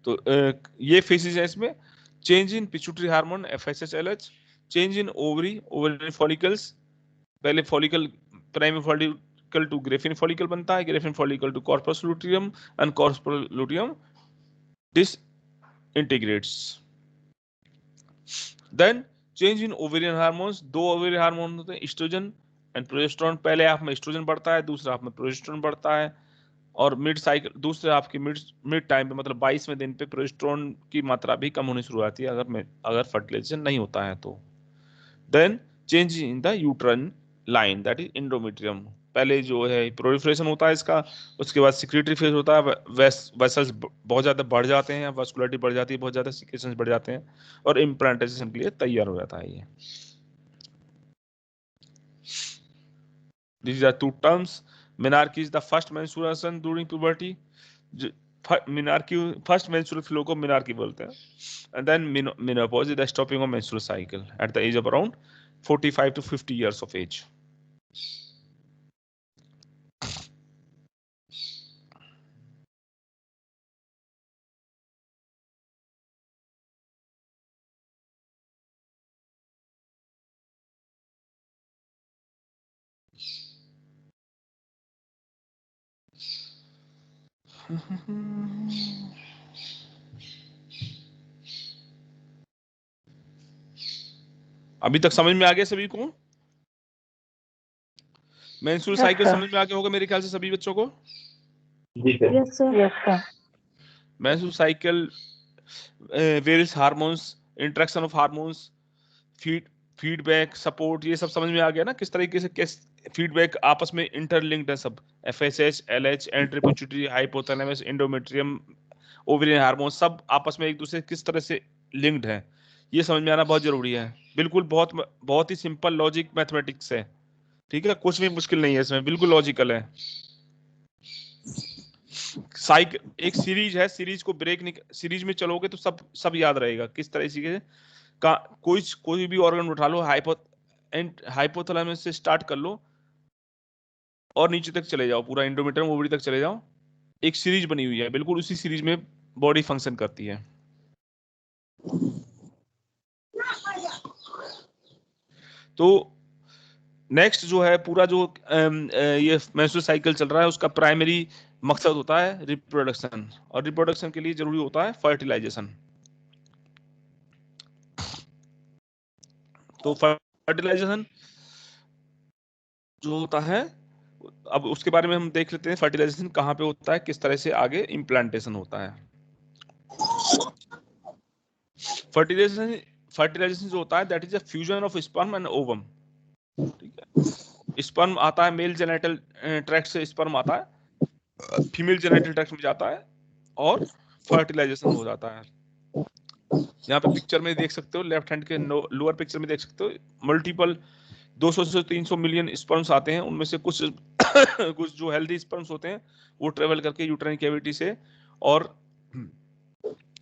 A: तो ये फेसेस है इसमें, change in pituitary hormone FSH-LH, change in ovary follicles, पहले follicle primary follicle to graafian follicle बनता है, graafian follicle to corpus luteum and corpus luteum disintegrates. Then change in ovarian hormones, दो ovarian hormone होते हैं oestrogen and progesterone, पहले half में oestrogen बढ़ता है, दूसरे हाफ में प्रोजेस्टेरोन बढ़ता है और मिड साइकिल दूसरे हाफ की मिड टाइम पे मतलब 22वें दिन पे प्रोजेस्टेरोन की मात्रा भी कम होनी शुरू हो जाती है अगर फर्टिलाइजेशन नहीं होता है तो। Then change in the uterine line that is endometrium, पहले जो है प्रोलिफरेशन होता है इसका, उसके बाद सिक्रेटरी फेज होता है, वेसल्स बहुत ज्यादा बढ़ जाते हैं, वास्कुलरिटी बढ़ जाती है, बहुत ज्यादा सिक्रेशंस बढ़ जाते हैं और इम्प्लांटेशन के लिए तैयार हो जाता है ये। These are two terms. Menarche is the first menstruation during puberty. Menarche first menstrual flow को menarche बोलते हैं. And then menopause is the stopping of menstrual cycle at the age of around 45 to 50 years of age. अभी तक समझ में आ गया सभी को? मेंस्ट्रुअल साइकिल समझ में आ गया होगा मेरे ख्याल से सभी बच्चों को।
C: Yes sir.
A: Menstrual cycle, various hormones, interaction of hormones, feedback, support, ये सब समझ में आ गया ना, किस तरीके से किस फीडबैक आपस में इंटरलिंक्ड है सब। FSH-LH, entry pituitary, hypothalamus, endometrium, ovarian hormone सब आपस में एक दूसरे किस तरह से लिंक्ड है, ये समझ में आना बहुत जरूरी है। बिल्कुल बहुत बहुत ही सिंपल लॉजिक मैथमेटिक्स है, ठीक है, कुछ भी मुश्किल नहीं है इसमें, बिल्कुल लॉजिकल है। साइकिल एक सीरीज है, सीरीज को सीरीज में चलोगे तो सब याद रहेगा किस तरह से का। कोई भी ऑर्गन उठा लो, हाइपोथैलेमस से स्टार्ट कर लो और नीचे तक चले जाओ, पूरा एंडोमेट्रियम ओवरी तक चले जाओ, एक सीरीज बनी हुई है, बिल्कुल उसी सीरीज में बॉडी फंक्शन करती है। तो नेक्स्ट जो है पूरा जो ये मेंस्ट्रुअल साइकिल चल रहा है, उसका प्राइमरी मकसद होता है रिप्रोडक्शन, और रिप्रोडक्शन के लिए जरूरी होता है फर्टिलाइजेशन। तो फर्टिलाइजेशन जो होता है, अब उसके बारे में हम देख लेते हैं, फर्टिलाइजेशन कहाँ पे होता है, किस तरह से आगे इम्प्लांटेशन होता है। फर्टिलाइजेशन जो होता है that is a fusion of sperm and ovum, ठीक है। स्पर्म आता है मेल जेनिटल ट्रैक्ट से, स्पर्म आता है फीमेल जेनिटल ट्रैक्ट में जाता है और फर्टिलाइजेशन हो जाता है। यहाँ पे पिक्चर में देख सकते हो, लेफ्ट हैंड के लोअर पिक्चर में देख सकते हो, मल्टीपल 200 से 300 मिलियन स्पर्म्स आते हैं, उनमें से कुछ कुछ जो हेल्दी स्पर्म्स होते हैं वो ट्रेवल करके यूट्राइन कैविटी से और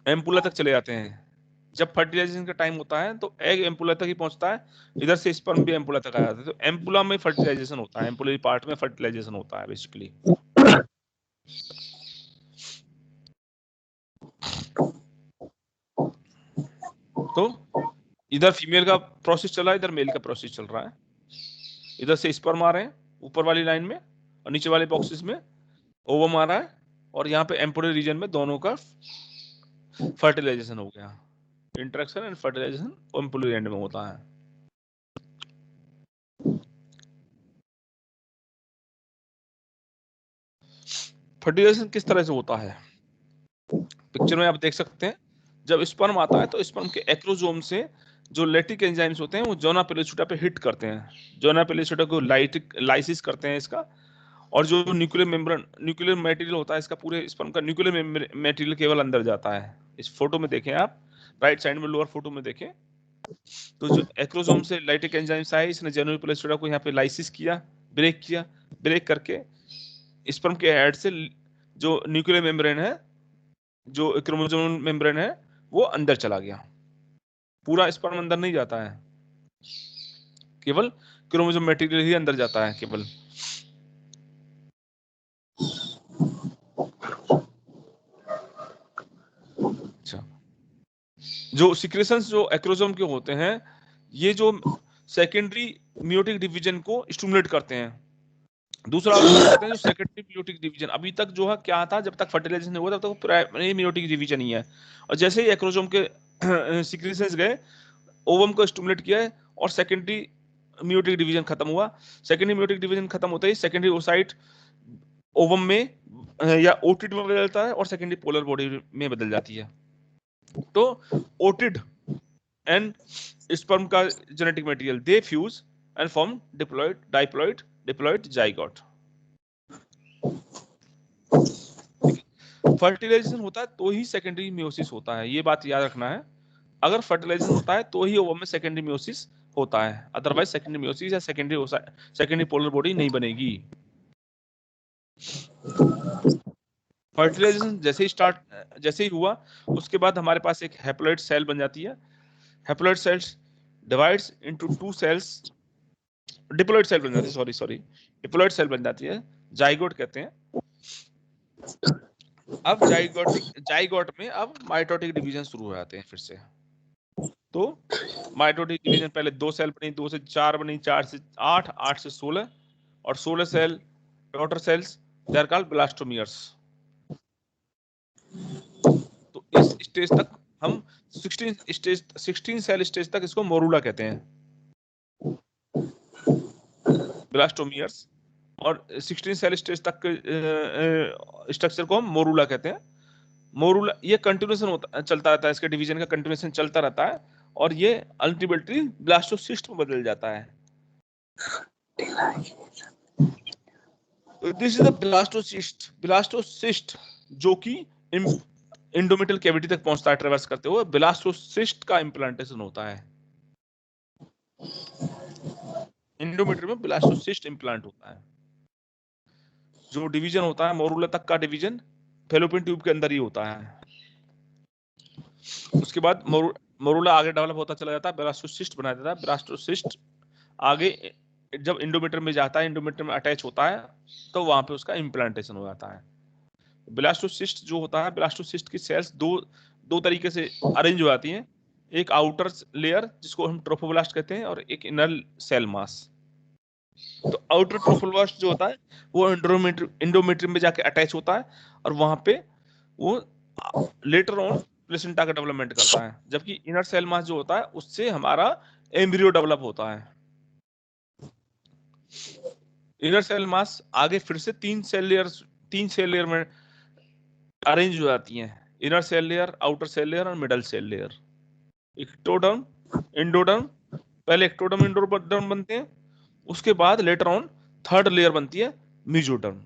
A: एम्पुला तक चले जाते हैं। जब फर्टिलाइजेशन का टाइम होता है तो एग एम्पुला तक ही पहुंचता है, इधर से स्पर्म भी एम्पुला तक आ जाता है, तो एम्पुला में फर्टिलाइजेशन होता है, एम्पुलरी पार्ट में फर्टिलाइजेशन होता है बेसिकली। तो इधर फीमेल का प्रोसेस चल रहा है, इधर मेल का प्रोसेस चल रहा है, इधर से स्पर्म आ रहे हैं ऊपर वाली लाइन में और नीचे वाले बॉक्सेस में ओवम आ रहा है, और यहाँ पे एम्पुलरी रीजन में दोनों का फर्टिलाइजेशन हो गया। Interaction and fertilisation ampullary end में होता है। फर्टिलाइजेशन किस तरह से होता है, पिक्चर में आप देख सकते हैं। जब स्पर्म आता है तो स्पर्म के एक्रोसोम से जो लैक्टिक एंजाइम्स होते हैं वो जोना पेलिसुटा पे हिट करते हैं, जोना पेलिसुटा को लाइसिस करते हैं इसका, और जो न्यूक्लियर मटेरियल होता है इसका, पूरे स्पर्म का न्यूक्लियर मटेरियल केवल अंदर जाता है। इस फोटो में देखें आप, राइट साइड में लोअर फोटो में देखें, तो जो एक्रोसोम से लैक्टिक एंजाइम्स आए, इसने जोना पेलिसुटा को यहाँ पे लाइसिस किया, ब्रेक करके स्पर्म के हेड से जो न्यूक्लियर मेम्ब्रेन है, जो क्रोमोसोम मेम्ब्रेन है, वो अंदर चला गया। पूरा स्पर्म अंदर नहीं जाता है, केवल क्रोमोसोम मटेरियल ही अंदर जाता है केवल। अच्छा, जो सिक्रेशंस जो एक्रोसोम के होते हैं, ये जो सेकेंडरी मियोटिक डिवीजन को स्टिमुलेट करते हैं। दूसरा ऑर्गन कहते हैं जो सेकेंडरी मियोटिक डिवीजन। अभी तक जो है क्या था, जब तक फर्टिलाइजेशन नहीं हुआ तब तक प्राइमरी मियोटिक डिवीजन ही है, और जैसे ही एक्रोसोम के सिक्रेशंस गए, ओवम को स्टिमुलेट किया है और सेकेंडरी मियोटिक डिवीजन खत्म हुआ। सेकेंडरी मियोटिक डिवीजन खत्म होते ही सेकेंडरी ओसाइट ओवम में या ओटिड में बदल जाता है और सेकेंडरी पोलर बॉडी में बदल जाती है। तो ओटिड एंड स्पर्म का genetic material they fuse and form diploid zygote. Fertilisation होता है तो ही सेकेंडरी मियोसिस होता है, ये बात याद रखना है। अगर फर्टिलाइजेशन होता है तो ही ओवम में सेकेंडरी मियोसिस होता है, अदरवाइज सेकेंडरी मियोसिस या सेकेंडरी पोलर बॉडी नहीं बनेगी। फर्टिलाइजेशन जैसे ही हुआ, उसके बाद हमारे पास एक हैप्लॉइड सेल बन जाती है। Haploid cells divides into two cells, diploid cell बन जाती है, सॉरी डिप्लॉइड सेल बन जाती है, जाइगोट कहते हैं। अब जाइगोट में अब माइटोटिक डिवीजन शुरू हो जाते हैं फिर से। तो माइटोटिक डिवीजन पहले 2 सेल बनी, 2 से 4 बनी, 4 से 8, 8 से 16, और 16 cell daughter cells, they are called blastomeres. तो इस स्टेज तक हम 16 सेल स्टेज तक इसको मोरूला कहते हैं, ब्लास्टोमियर्स। और 16 सेल स्टेज तक के स्ट्रक्चर को हम मोरूला कहते हैं। मोरूला ये कंटिन्यूएशन चलता रहता है, इसके डिवीजन का कंटिन्यूएशन चलता रहता है, और ये अल्टीमेटली ब्लास्टोसिस्ट में बदल जाता है। दिस इज द ब्लास्टोसिस्ट जो कि इंडोमेट्रियल कैविटी तक पहुंचता है ट्रेवर्स करते हुए। ब्लास्टोसिस्ट का इम्प्लांटेशन होता है, इंडोमेट्रियम में ब्लास्टोसिस्ट इम्प्लांट होता है। जो डिवीजन होता है मोरूला तक का डिवीजन फेलोपियन ट्यूब के अंदर ही होता है। उसके बाद मोरूला आगे डेवलप होता चला जाता है, ब्लास्टोसिस्ट बना देता है। ब्लास्टोसिस्ट आगे जब इंडोमेट्रियम में जाता है, इंडोमेट्रियम में अटैच होता है, तो वहां पे उसका इम्प्लांटेशन हो जाता है। ब्लास्टोसिस्ट जो होता है, ब्लास्टोसिस्ट की सेल्स दो तरीके से अरेंज हो जाती हैं। एक आउटर लेयर जिसको हम ट्रोफोब्लास्ट कहते हैं, और एक इनर सेल मास। तो आउटर ट्रोफोब्लास्ट जो होता है वो इंडोमेट्रियम में जाके अटैच होता है, और वहां पे वो लेटर ऑन प्लेसेंटा का डेवलपमेंट करता है। जबकि इनर सेल मास जो होता है उससे हमारा एम्ब्रियो डेवलप होता है। इनर सेल मास आगे फिर से 3 सेल लेयर में अरेंज हो जाती हैं। Inner cell layer, outer cell layer और middle cell layer. Ectoderm, endoderm, पहले एक्टोडर्म एंडोडर्म बनते हैं, उसके बाद लेटर ऑन थर्ड लेयर बनती है मेसोडर्म।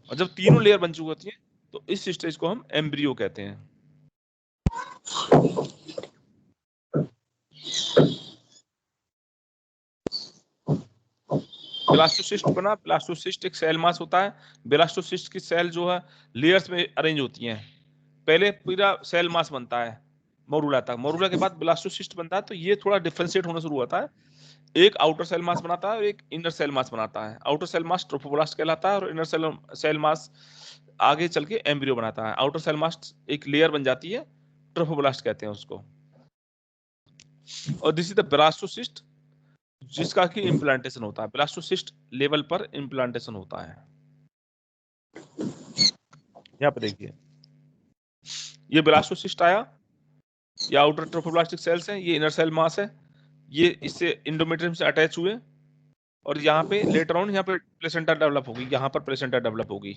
A: और जब तीनों लेयर बन चुकी होती है तो इस स्टेज को हम एम्ब्रियो कहते हैं। ब्लास्टोसिस्ट बना। ब्लास्टोसिस्ट एक सेल मास होता है। ब्लास्टोसिस्ट की सेल जो है लेयर्स में अरेंज होती हैं। पहले पूरा सेल मास बनता है मोरूला तक, मोरूला के बाद ब्लास्टोसिस्ट बनता है। तो ये थोड़ा डिफरेंशिएट होना शुरू होता है, एक आउटर सेल मास बनाता है और एक इनर सेल मास बनाता है। आउटर सेल मास ट्रोफोब्लास्ट कहलाता है, और इनर सेल मास आगे चल के एम्ब्रियो बनाता है। आउटर सेल मास एक लेयर बन जाती है, ट्रोफोब्लास्ट कहते हैं उसको। और दिस इज द ब्लास्टोसिस्ट जिसका कि इम्प्लांटेशन होता है, ब्लास्टोसिस्ट लेवल पर इम्प्लांटेशन होता है। यहाँ पे देखिए, ये ब्लास्टोसिस्ट आया, ये आउटर ट्रोफोब्लास्टिक सेल्स हैं, ये इनर सेल मास है, ये इससे इंडोमेट्रियम से अटैच हुए, और यहाँ पे लेटर ऑन यहाँ पे प्लेसेंटा डेवलप होगी, यहाँ पर प्लेसेंटा डेवलप होगी।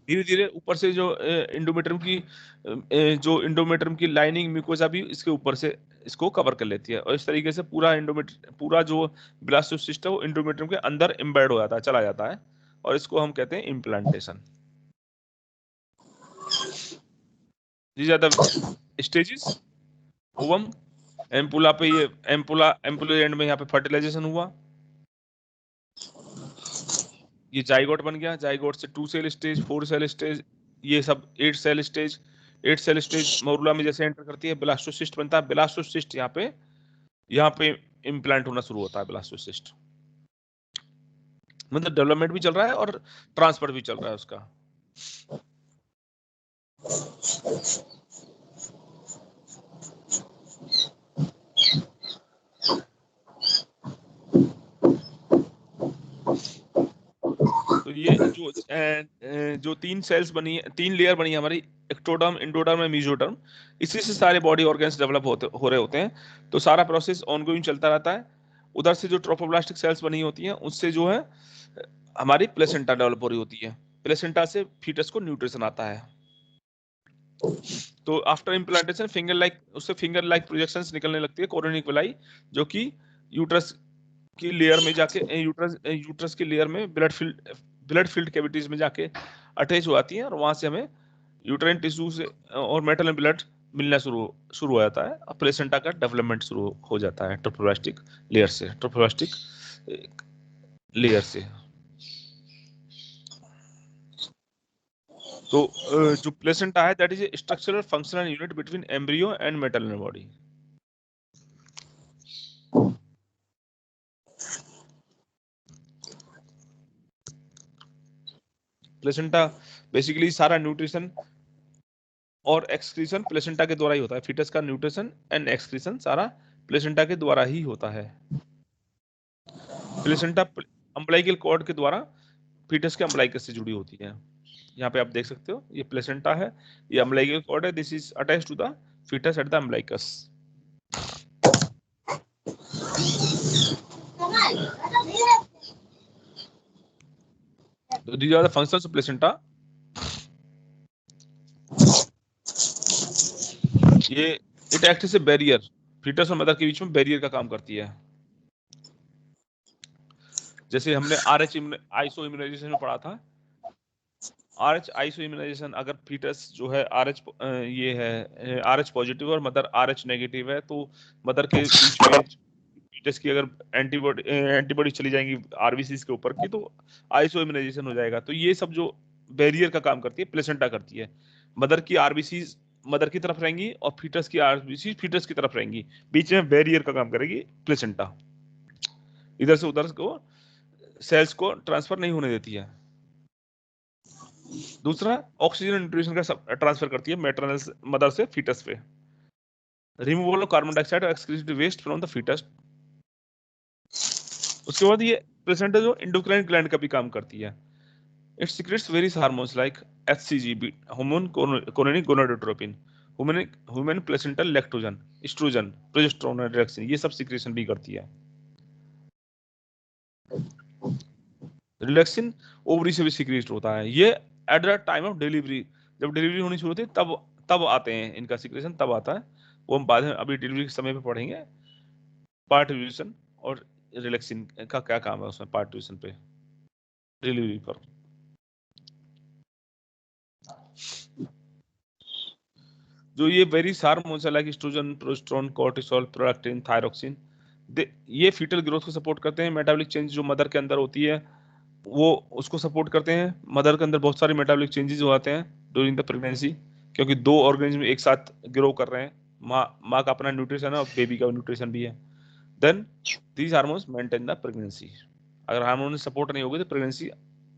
A: धीरे धीरे ऊपर से जो इंडोमेट्रियम की लाइनिंग म्यूकोसा भी इसके ऊपर से इसको कवर कर लेती है, और इस तरीके से पूरा जो ब्लास्टोसिस्ट है वो इंडोमेट्रियम के अंदर एम्बेड हो जाता है, चला जाता है, और इसको हम कहते हैं implantation. These are the stages: ovum, ampulla पे ये एम्पुला एंड में यहाँ पे फर्टिलाइजेशन हुआ, ये जाइगोट बन गया, जाइगोट से 2 सेल स्टेज, 4 सेल स्टेज, ये सब 8 cell stage, 8 cell stage morula में जैसे एंटर करती है ब्लास्टोसिस्ट बनता है, ब्लास्टोसिस्ट यहाँ पे इम्प्लांट होना शुरू होता है ब्लास्टोसिस्ट। मतलब डेवलपमेंट भी चल रहा है और ट्रांसफर भी चल रहा है उसका। तो ये जो 3 सेल्स बनी है, 3 लेयर बनी है हमारी, एक्टोडर्म, एंडोडर्म और मेसोडर्म, इसी से सारे बॉडी ऑर्गन्स डेवलप हो रहे होते हैं। तो सारा प्रोसेस ऑनगोइंग चलता रहता है। उधर से जो ट्रोफोब्लास्टिक सेल्स बनी होती हैं उससे जो है हमारी प्लेसेंटा डेवलप हो रही होती है। प्लेसेंटा से फीटस को न्यूट्रिशन आता है। तो after implantation finger like projections निकलने लगती है, कोरोनिक विलाई, जो कि यूट्रस की लेयर में जाके यूट्रस की लेयर में ब्लड फील्ड कैविटीज में जाके अटैच हो जाती है और वहां से हमें यूट्राइन टिश्यू से और मेटल एंड ब्लड मिलना शुरू हो जाता है। प्लेसेंटा का डेवलपमेंट शुरू हो जाता है ट्रोफोब्लास्टिक लेयर से। तो जो प्लेसेंटा है that is a structural functional unit between embryo and maternal body. Placenta basically सारा न्यूट्रिशन और एक्सक्रीशन प्लेसेंटा के द्वारा ही होता है। फीटस का न्यूट्रिशन एंड एक्सक्रीशन सारा प्लेसेंटा के द्वारा ही होता है। प्लेसेंटा अम्बलाइकल कॉर्ड के द्वारा फीटस के अम्बलाइकस से जुड़ी होती है। यहाँ पे आप देख सकते हो ये प्लेसेंटा है, ये अम्बलाइकल कॉर्ड है, this is attached to the foetus at the umbilicus. So these are the functions of placenta. ये it act as a barrier, foetus और मदर के बीच में बैरियर का काम करती है। जैसे हमने RH आइसो इम्यूनाइजेशन में पढ़ा था, RH आइसो इम्यूनाइजेशन, अगर फीटस जो है ये है RH पॉजिटिव और मदर RH नेगेटिव है, तो मदर के बीच में फीटस की अगर एंटीबॉडी चली जाएंगी आरबीसी के ऊपर की, तो आइसो इम्यूनाइजेशन हो जाएगा। तो ये सब जो बैरियर का काम करती है प्लेसेंटा करती है। मदर की आरबीसी मदर की तरफ रहेंगी और फीटस की आरबीसी फीटस की तरफ रहेंगी, बीच में बैरियर का काम करेगी प्लेसेंटा, इधर से उधर को सेल्स को ट्रांसफर नहीं होने देती है। दूसरा, ऑक्सीजन न्यूट्रिशन का ट्रांसफर करती है मैटरनल मदर से फीटस पे। रिमूवल ऑफ कार्बन डाइऑक्साइड और excreted waste from the foetus. उसके बाद ये प्लेसेंटा जो एंडोक्राइन ग्लैंड का भी काम करती है। It secretes various hormones like HCG, hormone chorionic gonadotropin, human placental lactogen, oestrogen, progesterone, reduction, ये सब सीक्रेशन भी करती है। रिलैक्सिन ओवरी से भी सीक्रेट होता है। ये eight the time of delivery, जब डिलीवरी होनी शुरू होती है तब आते हैं इनका सीक्रेशन, तब आता है। वो हम बाद में अभी डिलीवरी के समय पे पढ़ेंगे पार्टिशन और रिलैक्सिन का क्या काम है उसमें, पार्टिशन पे डिलीवरी पर। जो ये various hormones like oestrogen, progesterone, cortisol, prolactin, thyroxine, ये फीटल ग्रोथ को सपोर्ट करते हैं। मेटाबॉलिक चेंज जो मदर के अंदर होती है वो उसको सपोर्ट करते हैं। मदर के अंदर बहुत सारे मेटाबॉलिक चेंजेस हो आते हैं ड्यूरिंग द प्रेगनेंसी, क्योंकि दो ऑर्गेनिज्म एक साथ ग्रो कर रहे हैं। माँ का अपना न्यूट्रिशन है और बेबी का न्यूट्रिशन भी है। Then these hormones maintain the pregnancy. अगर हार्मोन सपोर्ट नहीं होगी तो प्रेगनेंसी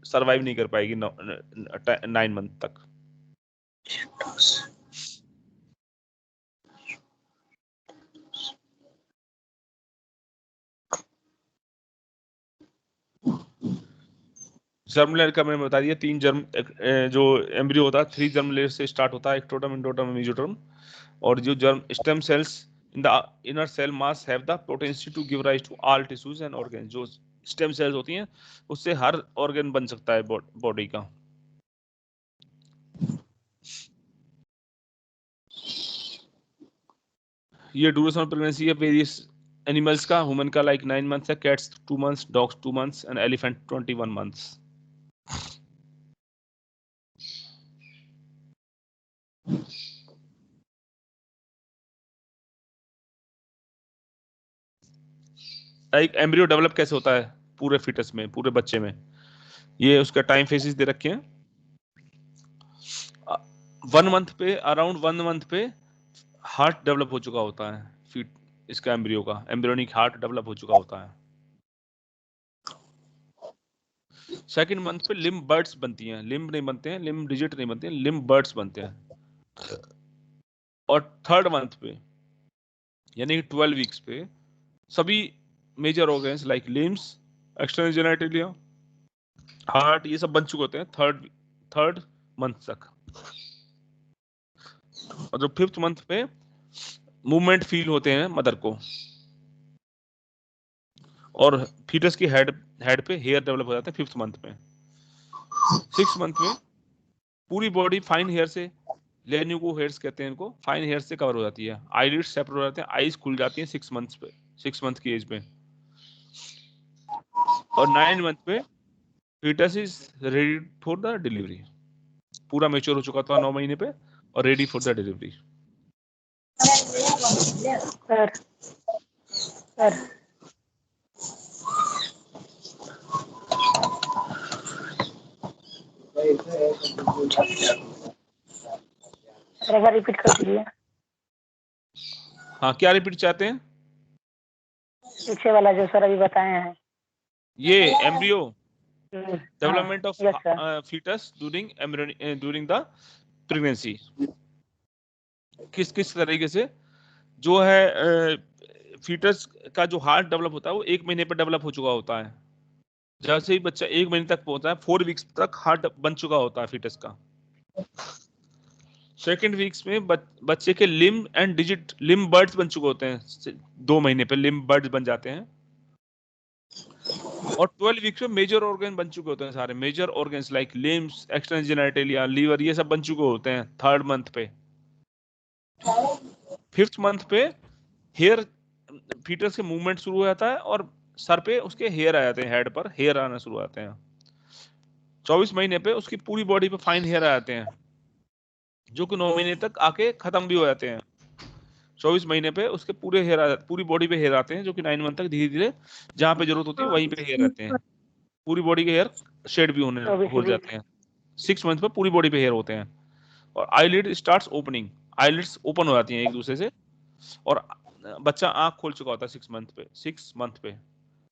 A: सर्वाइव नहीं कर पाएगी 9 मंथ तक। जर्म लेयर का मैंने बता दिया, 3 जर्म जो एम्ब्रियो होता है 3 जर्म लेयर से स्टार्ट होता है, एक्टोडर्म, एंडोडर्म, मेसोडर्म। और जो germ stem cells in the inner cell mass have the potential to give rise to all tissues and organ. जो स्टेम सेल्स होती हैं उससे हर ऑर्गन बन सकता है बॉडी का। ये ड्यूरेशन ऑफ प्रेगनेंसी है वेरियस एनिमल्स का। ह्यूमन का लाइक 9 मंथ्स है, cats 2 months, dogs 2 months and elephant 21 months. एक एम्ब्रियो डेवलप कैसे होता है पूरे फीटस में, पूरे बच्चे में, ये उसका टाइम फेसेस दे रखे हैं। 1 मंथ पे, अराउंड 1 मंथ पे हार्ट डेवलप हो चुका होता है, फीट इसका एम्ब्रियो का एम्ब्रियोनिक हार्ट डेवलप हो चुका होता है। सेकंड मंथ पे लिम्ब बर्ड्स बनती हैं, लिम्ब नहीं बनते हैं, लिम्ब डिजिट नहीं बनते हैं, लिम्ब बर्ड्स बनते हैं। और थर्ड मंथ पे यानी कि 12 वीक्स पे सभी major organs like limbs, external genitalia, heart, ये सब बन चुके होते हैं थर्ड मंथ तक। और जो 5th मंथ पे मूवमेंट फील होते हैं मदर को, और फीटस की हेड पे हेयर डेवलप हो जाता है 5th मंथ में। 6th मंथ में पूरी बॉडी फाइन हेयर से, लेन्यूको हेयर्स कहते हैं इनको, फाइन हेयर से कवर हो जाती है, आईलिड्स सेपरेट हो जाते हैं, आईज खुल जाती हैं 6 मंथ्स पे, 6 मंथ की एज पे। और 9 मंथ पे foetus is ready for the delivery, पूरा मेच्योर हो चुका था 9 महीने पे और ready for the delivery.
C: Sir sir एक बार रिपीट कर दीजिए।
A: हाँ, क्या रिपीट चाहते हैं?
C: पीछे वाला जो सर अभी बताए हैं।
A: ये एम्ब्रियो
C: हाँ,
A: development of
C: yes sir.
A: Foetus during the pregnancy, किस किस तरीके से जो है फीटस का जो हार्ट डेवलप होता है वो 1 महीने पर डेवलप हो चुका होता है। जैसे ही बच्चा 1 महीने तक पहुंचता है, 4 वीक्स तक हार्ट बन चुका होता है फीटस का। सेकेंड वीक्स में बच्चे के limb and digit, limb birds बन चुके होते हैं, 2 महीने पे लिम्ब बर्ड्स बन जाते हैं। और 12 वीक्स में मेजर ऑर्गन बन चुके होते हैं, सारे major organs like limbs, external genitalia, liver, ये सब बन चुके होते हैं 3rd मंथ पे। 5th मंथ पे हेयर, फीटस के मूवमेंट शुरू हो जाता है और सर पे उसके हेयर आ जाते हैं, हेड पर हेयर आना शुरू हो जाते हैं। 24 महीने पे उसकी पूरी बॉडी पे फाइन हेयर आ जाते हैं, जो कि 9 महीने तक आके खत्म भी हो जाते हैं। 24 महीने पे उसके पूरे हेयर, पूरी बॉडी पे हेयर आते हैं, जो कि 9 मंथ तक धीरे धीरे जहां पे जरूरत होती है वहीं पे हेयर रहते हैं। पूरी बॉडी के हेयर शेड भी हो जाते हैं। 6 मंथ पे पूरी बॉडी पे हेयर होते हैं। और eyelid starts opening, eyelids open हो जाती हैं एक दूसरे से, और बच्चा आंख खोल चुका होता है 6 मंथ पे।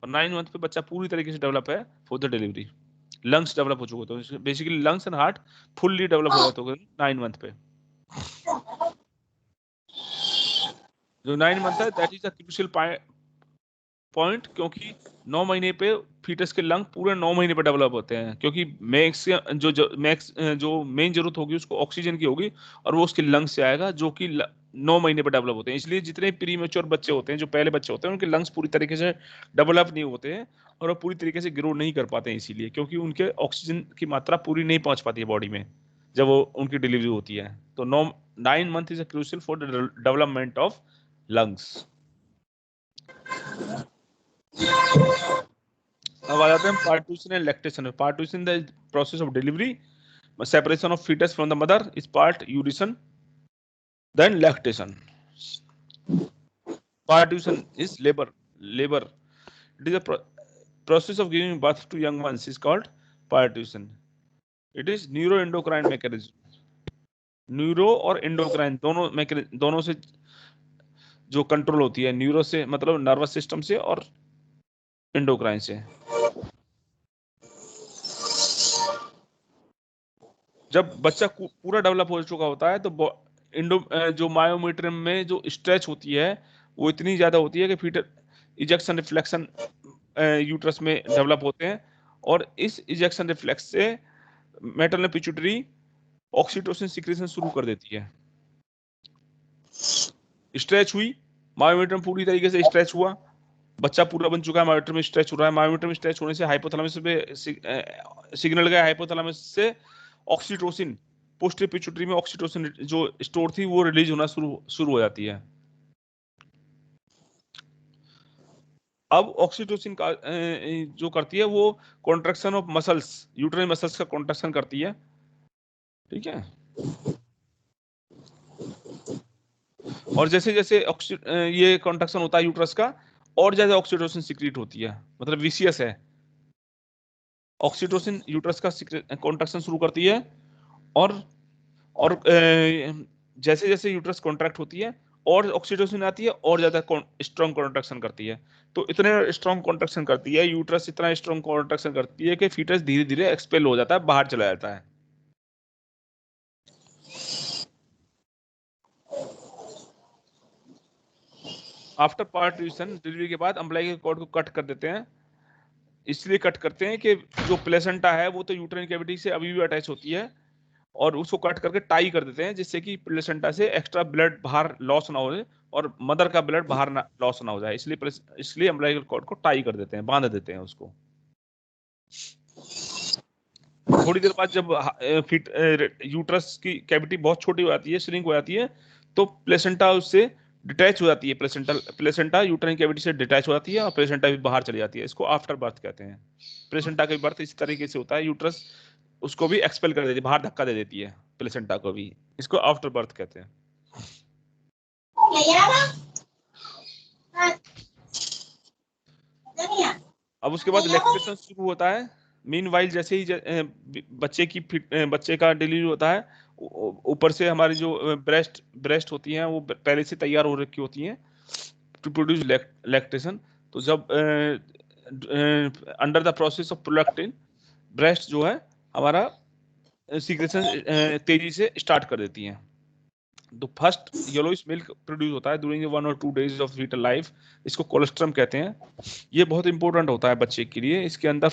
A: और 9 मंथ पे बच्चा पूरी तरीके से डेवलप है for the delivery. Lungs develop हो चुके होते हैं, basically lungs and heart fully develop हो जाते हैं 9 मंथ पे। जो 9 मंथ है that is the crucial point, क्योंकि 9 महीने पे फीटस के लंग पूरे 9 महीने पे डेवलप होते हैं, क्योंकि मैक्स जो मेन जरूरत होगी उसको ऑक्सीजन की होगी, और वो उसके लंग्स से आएगा, जो कि 9 महीने पे डेवलप होते हैं। इसलिए जितने प्री मैच्योर बच्चे होते हैं, जो पहले बच्चे होते हैं, उनके लंग्स पूरी तरीके से डेवलप नहीं होते हैं और वो पूरी तरीके से ग्रो नहीं कर पाते हैं, इसीलिए क्योंकि उनके ऑक्सीजन की मात्रा पूरी नहीं पहुंच पाती है बॉडी में जब वो उनकी डिलीवरी होती है। तो 9 month is crucial for the development of lungs. अब आ जाते हैं parturition and lactation. Parturition the process of delivery, separation of foetus from the mother is parturition, then lactation. Partition is labor. It is a process of giving birth to young ones is called partition. It is neuroendocrine mechanism. Neuro और endocrine दोनों से जो control होती है, neuro से मतलब nervous system से, और एंडोक्राइन से। जब बच्चा पूरा डेवलप हो चुका होता है तो जो मायोमीट्रियम में जो स्ट्रेच होती है वो इतनी ज्यादा होती है कि फीटर इजेक्शन रिफ्लेक्शन यूट्रस में डेवलप होते हैं, और इस इजेक्शन रिफ्लेक्स से मैटरनल पिट्यूटरी ऑक्सीटोसिन सिक्रीशन शुरू कर देती है। स्ट्रेच हुई, मायोमीट्रियम पूरी तरीके से स्ट्रेच हुआ, बच्चा पूरा बन चुका है, मायोमीट्रियम स्ट्रेच हो रहा है। मायोमीट्रियम स्ट्रेच होने से हाइपोथैलेमस पे सिग्नल गया, हाइपोथैलेमस से ऑक्सीटोसिन, पोस्टीरियर पिट्यूटरी में ऑक्सीटोसिन जो स्टोर थी वो रिलीज होना शुरू हो जाती है। अब ऑक्सीटोसिन का जो करती है वो contraction of muscles, uterine muscles का कॉन्ट्रैक्शन करती है, ठीक है। और जैसे जैसे ये कॉन्ट्रैक्शन होता है यूट्रस का, और ज्यादा ऑक्सीटोसिन सीक्रेट होती है, मतलब विशियस है। ऑक्सीटोसिन यूट्रस का कॉन्ट्रैक्शन शुरू करती है, और जैसे जैसे यूट्रस कॉन्ट्रैक्ट होती है और ऑक्सीटोसिन आती है और ज्यादा स्ट्रॉन्ग कॉन्ट्रैक्शन करती है। तो इतने स्ट्रॉन्ग कॉन्ट्रैक्शन करती है यूट्रस, इतना स्ट्रॉन्ग कॉन्ट्रैक्शन करती है कि फीटस धीरे धीरे एक्सपेल हो जाता है, बाहर चला जाता है। आफ्टर पार्टिशन, डिलीवरी के बाद अम्बिलाइकल कॉर्ड को कट कर देते हैं। इसलिए कट करते हैं कि जो प्लेसेंटा है वो तो यूट्राइन कैविटी से अभी भी अटैच होती है, और उसको कट करके टाई कर देते हैं, जिससे कि प्लेसेंटा से एक्स्ट्रा ब्लड बाहर लॉस ना हो जाए और मदर का ब्लड बाहर ना लॉस ना हो जाए। इसलिए अम्बिलाइकल कॉर्ड को टाई कर देते हैं, बांध देते हैं उसको। थोड़ी देर बाद जब यूट्रस की कैविटी बहुत छोटी हो जाती है, श्रिंक हो जाती है, तो प्लेसेंटा उससे डिटैच हो जाती है। प्लेसेंटा यूट्राइन कैविटी से डिटैच हो जाती है और प्लेसेंटा भी बाहर चली जाती है। इसको आफ्टर बर्थ कहते हैं। प्लेसेंटा का बर्थ इस तरीके से होता है, यूट्रस उसको भी एक्सपेल कर देती है, बाहर धक्का दे देती है प्लेसेंटा को भी। इसको आफ्टर बर्थ कहते हैं। अब उसके बाद लैक्टेशन शुरू होता है। मीनवाइल जैसे ही बच्चे का डिलीवरी होता है, ऊपर से हमारी जो ब्रेस्ट होती हैं वो पहले से तैयार हो रखी होती हैं टू प्रोड्यूस लैक्टेशन। तो जब under the process of prolactin, breast जो है हमारा सीक्रेशन तेजी से स्टार्ट कर देती हैं। तो फर्स्ट येलोइश मिल्क प्रोड्यूस होता है ड्यूरिंग 1 और 2 डेज ऑफ फीटल लाइफ। इसको कोलेस्ट्रम कहते हैं। ये बहुत इंपॉर्टेंट होता है बच्चे के लिए। इसके अंदर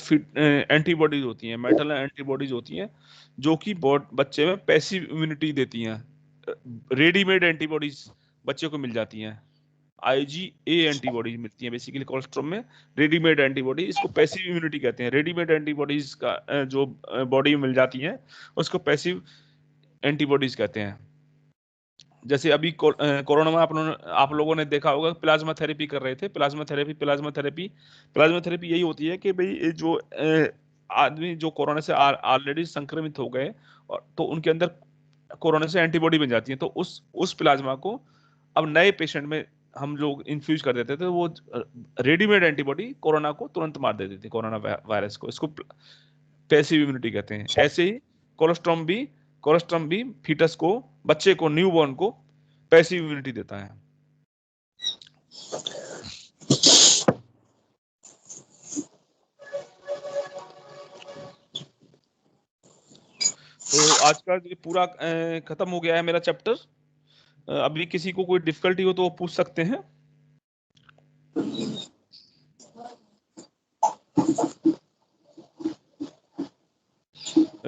A: एंटीबॉडीज होती हैं, मेटल एंटीबॉडीज होती हैं, जो कि बच्चे में पैसिव इम्यूनिटी देती हैं। रेडीमेड एंटीबॉडीज बच्चे को मिल जाती हैं, IgA एंटीबॉडीज मिलती हैं बेसिकली कोलेस्ट्रॉम में। रेडीमेड एंटीबॉडी, इसको पैसिव इम्यूनिटी कहते हैं। रेडीमेड एंटीबॉडीज का जो बॉडी में मिल जाती हैं उसको पैसिव एंटीबॉडीज कहते हैं। जैसे अभी कोरोना में आप लोगों ने देखा होगा, प्लाज्मा थेरेपी कर रहे थे। प्लाज्मा थेरेपी यही होती है कि भाई ये जो आदमी जो कोरोना से ऑलरेडी संक्रमित हो गए, और तो उनके अंदर कोरोना से एंटीबॉडी बन जाती है, तो उस प्लाज्मा को अब नए पेशेंट में हम लोग इन्फ्यूज कर देते थे, वो रेडीमेड एंटीबॉडी कोरोना को तुरंत मार देती थी, कोरोना वायरस को। इसको पैसिव इम्यूनिटी कहते हैं। ऐसे ही कोलेस्ट्रम भी फीटस को, बच्चे को, न्यूबॉर्न को पैसिव इम्यूनिटी देता है। तो आज का पूरा खत्म हो गया है मेरा चैप्टर। अभी किसी को कोई डिफिकल्टी हो तो वो पूछ सकते हैं।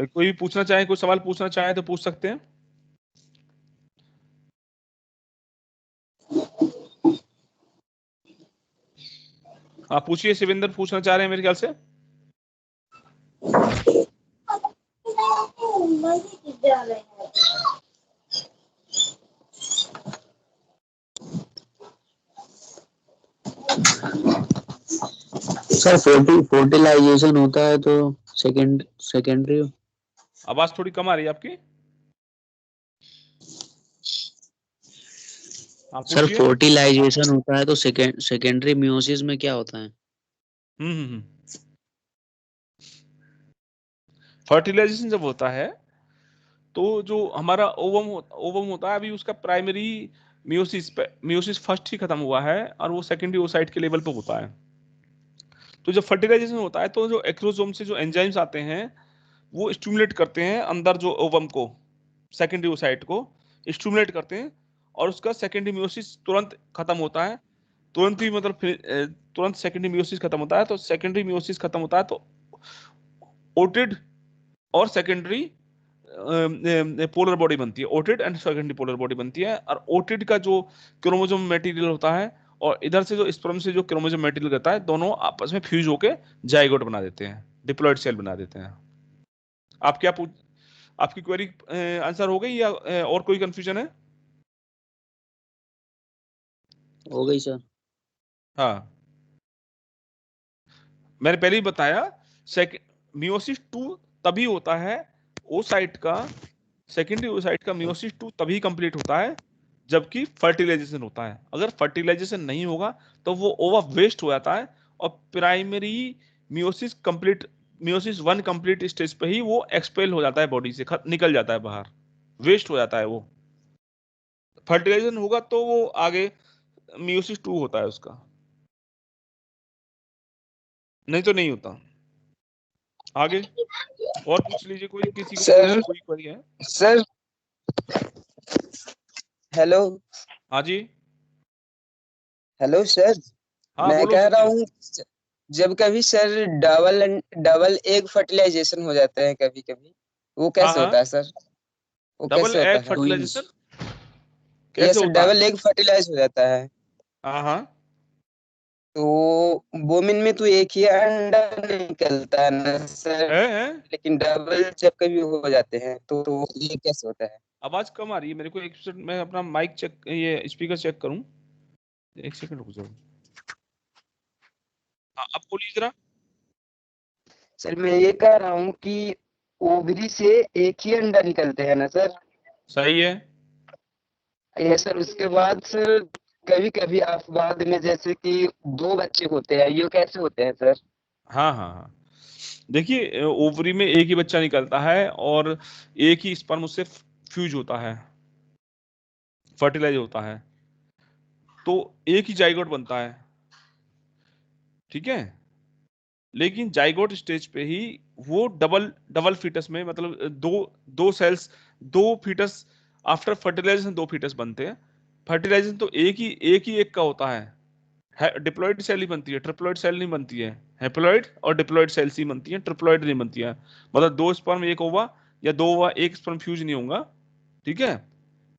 A: कोई भी पूछना चाहे, कोई सवाल पूछना चाहे तो पूछ सकते हैं। आप पूछिए। शिवेंद्र पूछना चाह रहे हैं मेरे ख्याल से।
D: सर फर्टिलाइजेशन होता है तो सेकेंडरी।
A: आवाज थोड़ी कम आ रही है आपकी।
D: सर फर्टिलाइजेशन होता है तो सेकेंडरी मियोसिस में क्या होता है?
A: फर्टिलाइजेशन जब होता है तो जो हमारा ओवम होता है, अभी उसका प्राइमरी मियोसिस फर्स्ट ही खत्म हुआ है और वो सेकेंडरी ओसाइट के लेवल पे होता है। तो जब फर्टिलाइजेशन होता है तो जो एक्रोसोम से जो एंजाइम्स आते हैं वो स्टिमुलेट करते हैं अंदर जो ओवम को, सेकेंडरी ओसाइट को स्टिमुलेट करते हैं, और उसका सेकेंडरी मियोसिस तुरंत खत्म होता है। तुरंत ही मतलब तुरंत सेकेंडरी मियोसिस खत्म होता है। तो सेकेंडरी मियोसिस खत्म होता है तो ओटिड और सेकेंडरी पोलर बॉडी बनती है। ओटिड एंड सेकेंडरी पोलर बॉडी बनती है। और ओटिड का जो क्रोमोसोम मटेरियल होता है और इधर से जो स्पर्म से जो क्रोमोसोम मटेरियल रहता है, दोनों आपस में फ्यूज होके जाइगोट बना देते हैं, डिप्लॉइड सेल बना देते हैं। आप क्या आपकी क्वेरी आंसर हो गई या और कोई कंफ्यूजन है?
D: हो गई सर।
A: हाँ, मैंने पहले ही बताया, मियोसिस 2 तभी होता है ओसाइट का, सेकेंडरी ओसाइट का मियोसिस 2 तभी कंप्लीट होता है जबकि फर्टिलाइजेशन होता है। अगर फर्टिलाइजेशन नहीं होगा तो वो ओवा वेस्ट हो जाता है और primary meiosis complete, meiosis 1 complete stage पे ही वो एक्सपेल हो जाता है बॉडी से, निकल जाता है बाहर, वेस्ट हो जाता है वो। फर्टिलाइजेशन होगा तो वो आगे मियोसिस 2 होता है उसका, नहीं तो नहीं होता। आगे और पूछ लीजिए, कोई किसी को
B: सर
A: कोई क्वेरी है?
B: सर हेलो
A: हाँ जी,
B: हेलो सर,
A: हाँ
B: मैं
A: बोलो
B: कह रहा
A: सुनिए।
B: हूँ जब कभी सर डबल एग फर्टिलाइजेशन हो जाते हैं कभी कभी, वो
A: हाँ
B: कैसे होता
A: हाँ,
B: है सर? वो
A: डबल
B: कैसे होता
A: एग
B: है?
D: ट्विंस।
A: फर्टिलाइजेशन
B: ये
A: कैसे
B: सर
A: होता है?
B: डबल एग फर्टिलाइज हो जाता है
A: हाँ हाँ,
B: तो वोमेन में तो एक ही अंडा निकलता है ना सर,
A: है।
B: लेकिन डबल जब कभी हो जाते हैं तो ये कैसे होता है?
A: आवाज कम आ रही है मेरे को, एक सेकंड मैं अपना माइक चेक, ये स्पीकर चेक करूं, एक सेकंड रुक जाओ। हाँ, अब बोलिए जरा।
B: सर मैं ये कह रहा हूँ कि ओवरी से एक ही अंडा निकलते हैं ना सर?
A: सही है।
B: ये सर उसके बाद सर कभी कभी बाद में जैसे कि दो बच्चे होते हैं, ये कैसे होते हैं सर?
A: हाँ हाँ हाँ, देखिए ओवरी में एक ही बच्चा निकलता है और एक ही स्पर्म उससे फ्यूज होता है, फर्टिलाइज होता है, तो एक ही जाइगोट बनता है, ठीक है। लेकिन जाइगोट स्टेज पे ही वो डबल डबल फीटस में, मतलब दो दो सेल्स, दो फीटस, आफ्टर फर्टिलाइजेशन दो फीटस बनते हैं। फर्टिलाइजेशन तो एक का होता है, डिप्लॉइड सेल ही बनती है, ट्रिप्लॉइड सेल नहीं बनती है। हैप्लॉइड और डिप्लॉइड सेल्स ही बनती हैं, ट्रिप्लॉइड नहीं बनती है। मतलब दो स्पर्म एक ओवा या दो ओवा एक स्पर्म फ्यूज नहीं होगा, ठीक है।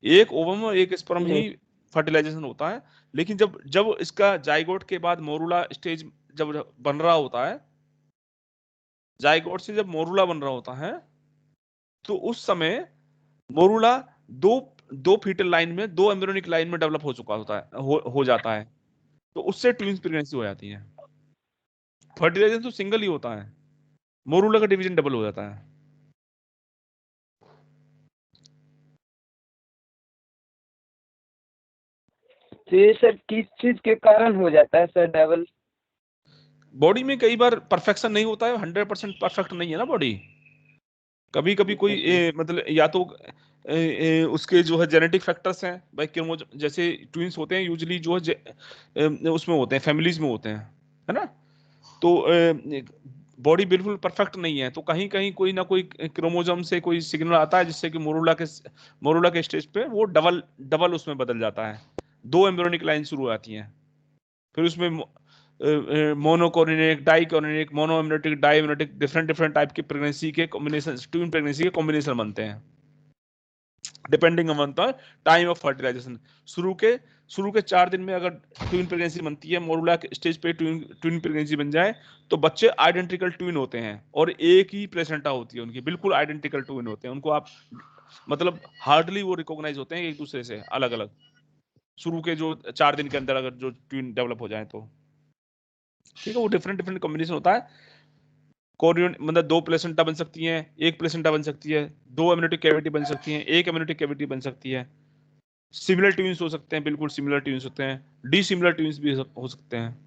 A: एक ओवम और एक स्पर्म ही
B: जी
A: फर्टिलाइजेशन होता है। लेकिन जब जब इसका जाइगोट के बाद मोरुला स्टेज जब बन रहा होता है, जाइगोट से जब मोरुला बन रहा होता है, तो उस समय मोरुला दो दो फीटल लाइन में, दो एम्ब्रियोनिक लाइन में डेवलप हो चुका होता है, हो जाता है, तो उससे ट्विंस प्रेगनेंसी हो जाती है। फर्टिलाइजेशन तो सिंगल ही होता है, मोरुला का डिवीजन डबल हो जाता है।
B: तो ये सर किस चीज के कारण हो जाता है सर डबल?
A: बॉडी में कई बार परफेक्शन नहीं होता है, 100% परफेक्ट नहीं है ना बॉडी। कभी कभी कोई मतलब या तो उसके जो है जेनेटिक फैक्टर्स हैं भाई, क्रोमोज जैसे ट्विंस होते हैं यूजुअली जो है उसमें होते हैं, फैमिलीज में होते हैं, है ना। तो बॉडी बिल्कुल परफेक्ट नहीं है, तो कहीं कहीं कोई ना कोई क्रोमोजोम से कोई सिग्नल आता है जिससे कि मोरुला के स्टेज पे वो डबल डबल उसमें बदल जाता है, दो एम्ब्रियोनिक लाइन शुरू हो जाती हैं। फिर उसमें monochorionic, dichorionic, mono amniotic, di amniotic, different different type की प्रेगनेंसी के कॉम्बिनेशन, ट्विन प्रेगनेंसी के कॉम्बिनेशन बनते हैं, depending on the time of fertilisation. शुरू के 4 दिन में अगर ट्विन प्रेगनेंसी बनती है, मोरुला के स्टेज पे ट्विन प्रेगनेंसी बन जाए, तो बच्चे आइडेंटिकल ट्विन होते हैं और एक ही प्लेसेंटा होती है उनकी, बिल्कुल आइडेंटिकल ट्विन होते हैं। उनको आप मतलब हार्डली वो रिकॉग्नाइज होते हैं एक दूसरे से अलग अलग, शुरू के जो 4 दिन के अंदर अगर जो ट्विन डेवलप हो जाए तो, ठीक है। वो डिफरेंट डिफरेंट कॉम्बिनेशन होता है। कोरियन मतलब दो प्लेसेंटा बन सकती हैं, एक प्लेसेंटा बन सकती है, दो एमनियोटिक कैविटी बन सकती है, एक एमनियोटिक कैविटी बन सकती है। सिमिलर ट्विंस हो सकते हैं, बिल्कुल सिमिलर ट्विंस होते हैं, डिसिमिलर ट्विंस भी हो सकते हैं।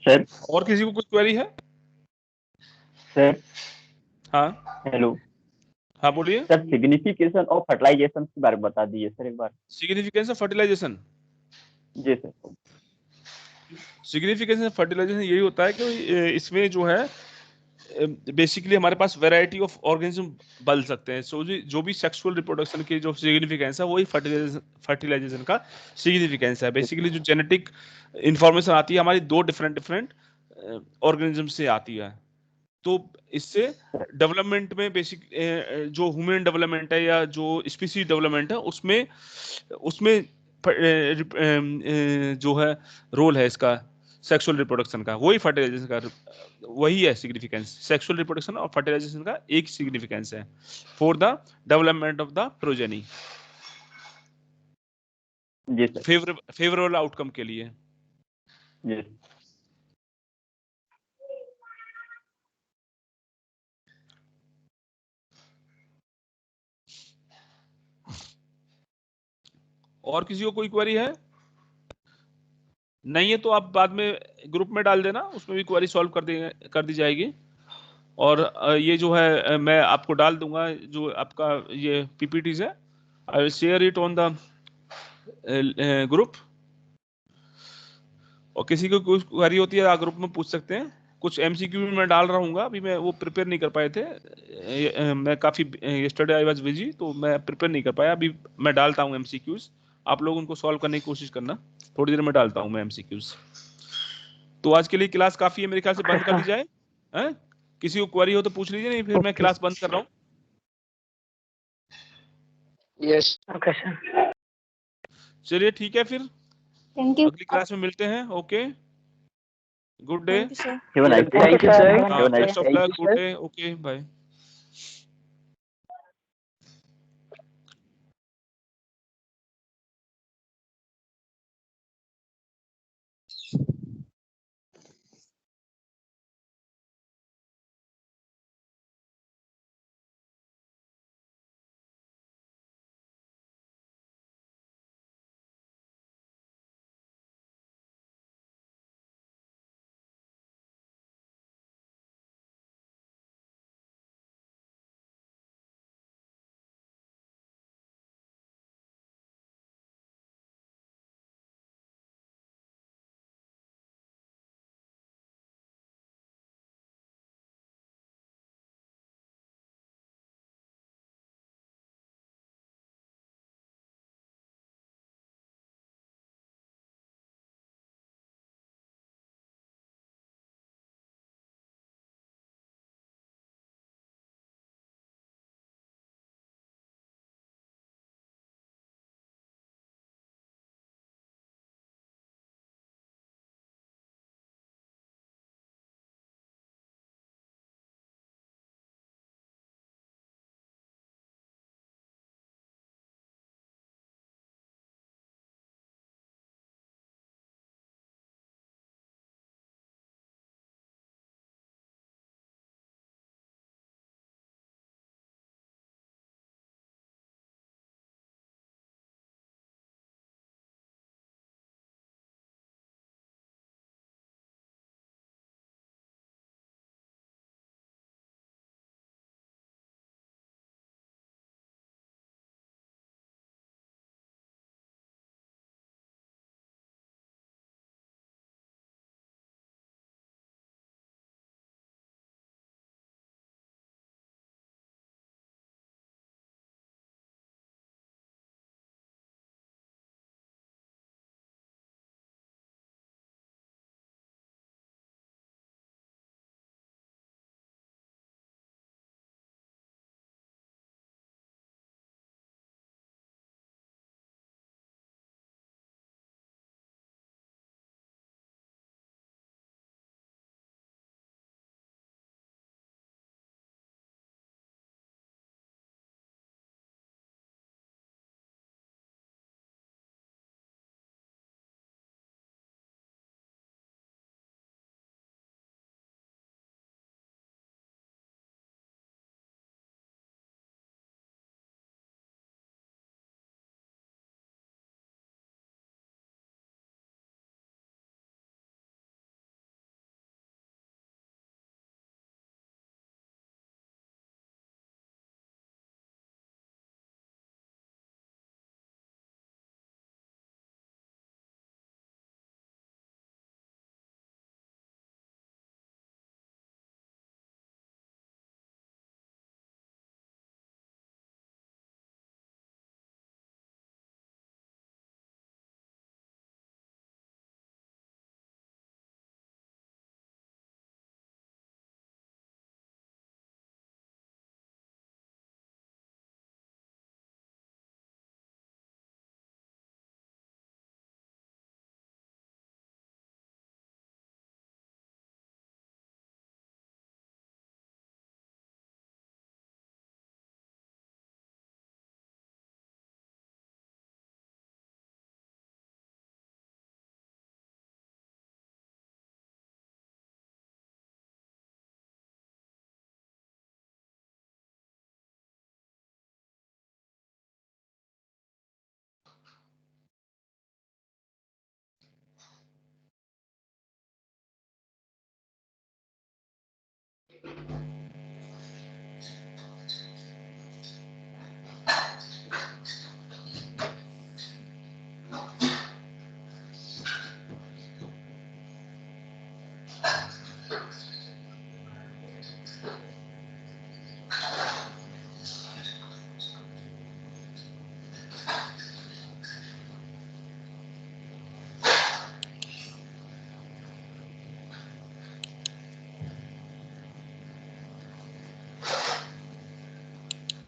E: सर
A: और किसी को कुछ क्वेरी है?
E: सर
A: हाँ
E: हेलो
A: हाँ बोलिए।
E: सर, सिग्निफिकेशन और फर्टिलाइजेशन के बारे में बता दीजिए सर एक बार।
A: सिग्निफिकेंस ऑफ फर्टिलाइजेशन,
E: जी सर।
A: सिग्निफिकेंस ऑफ फर्टिलाइजेशन यही होता है कि इसमें जो है बेसिकली हमारे पास वैरायटी ऑफ ऑर्गेनिज्म बल सकते हैं। सो जो भी सेक्सुअल रिप्रोडक्शन की जो सिग्निफिकेंस है वही फर्टिलाइजेशन का सिग्निफिकेंस है। बेसिकली जो जेनेटिक इंफॉर्मेशन आती है हमारी दो डिफरेंट डिफरेंट ऑर्गेनिज्म से आती है, तो इससे डेवलपमेंट में बेसिक जो ह्यूमन डेवलपमेंट है या जो स्पीसीज डेवलपमेंट है उसमें उसमें जो है रोल है इसका सेक्सुअल रिप्रोडक्शन का, वही फर्टिलाइजेशन का वही है सिग्निफिकेंस। सेक्सुअल रिप्रोडक्शन और फर्टिलाइजेशन का एक सिग्निफिकेंस है for the development of the progeny,
E: जी सर।
A: फेवरेबल आउटकम के लिए।
E: जी
A: और किसी को कोई क्वेरी है? नहीं है तो आप बाद में ग्रुप में डाल देना, उसमें भी क्वेरी सॉल्व कर दी जाएगी। और ये जो है मैं आपको डाल दूंगा जो आपका ये पीपीटीज है, I will share it on the group. और किसी को कोई क्वेरी होती है आप ग्रुप में पूछ सकते हैं। कुछ एमसीक्यू भी मैं डाल रहा हूँ, अभी मैं वो प्रिपेयर नहीं कर पाए थे, मैं काफ़ी यस्टरडे आई वाज बिजी, तो मैं प्रिपेयर नहीं कर पाया। अभी मैं डालता हूँ एमसीक्यूज, आप लोग उनको सॉल्व करने की कोशिश करना, थोड़ी देर में डालता हूँ मैं एमसीक्यूज। तो आज के लिए क्लास काफ़ी है, मेरे ख्याल से बंद कर दी जाए। हैं? किसी को क्वेरी हो तो पूछ लीजिए, नहीं फिर मैं क्लास बंद कर रहा हूँ।
B: यस।
C: Okay sir.
A: चलिए ठीक है, फिर
F: थैंक यू
A: अगली क्लास में मिलते हैं। Okay, good day.
F: Thank you sir
E: Have a nice day.
C: Thank you sir.
E: Have a nice
A: best of
E: day.
A: Luck, good day, okay, bye.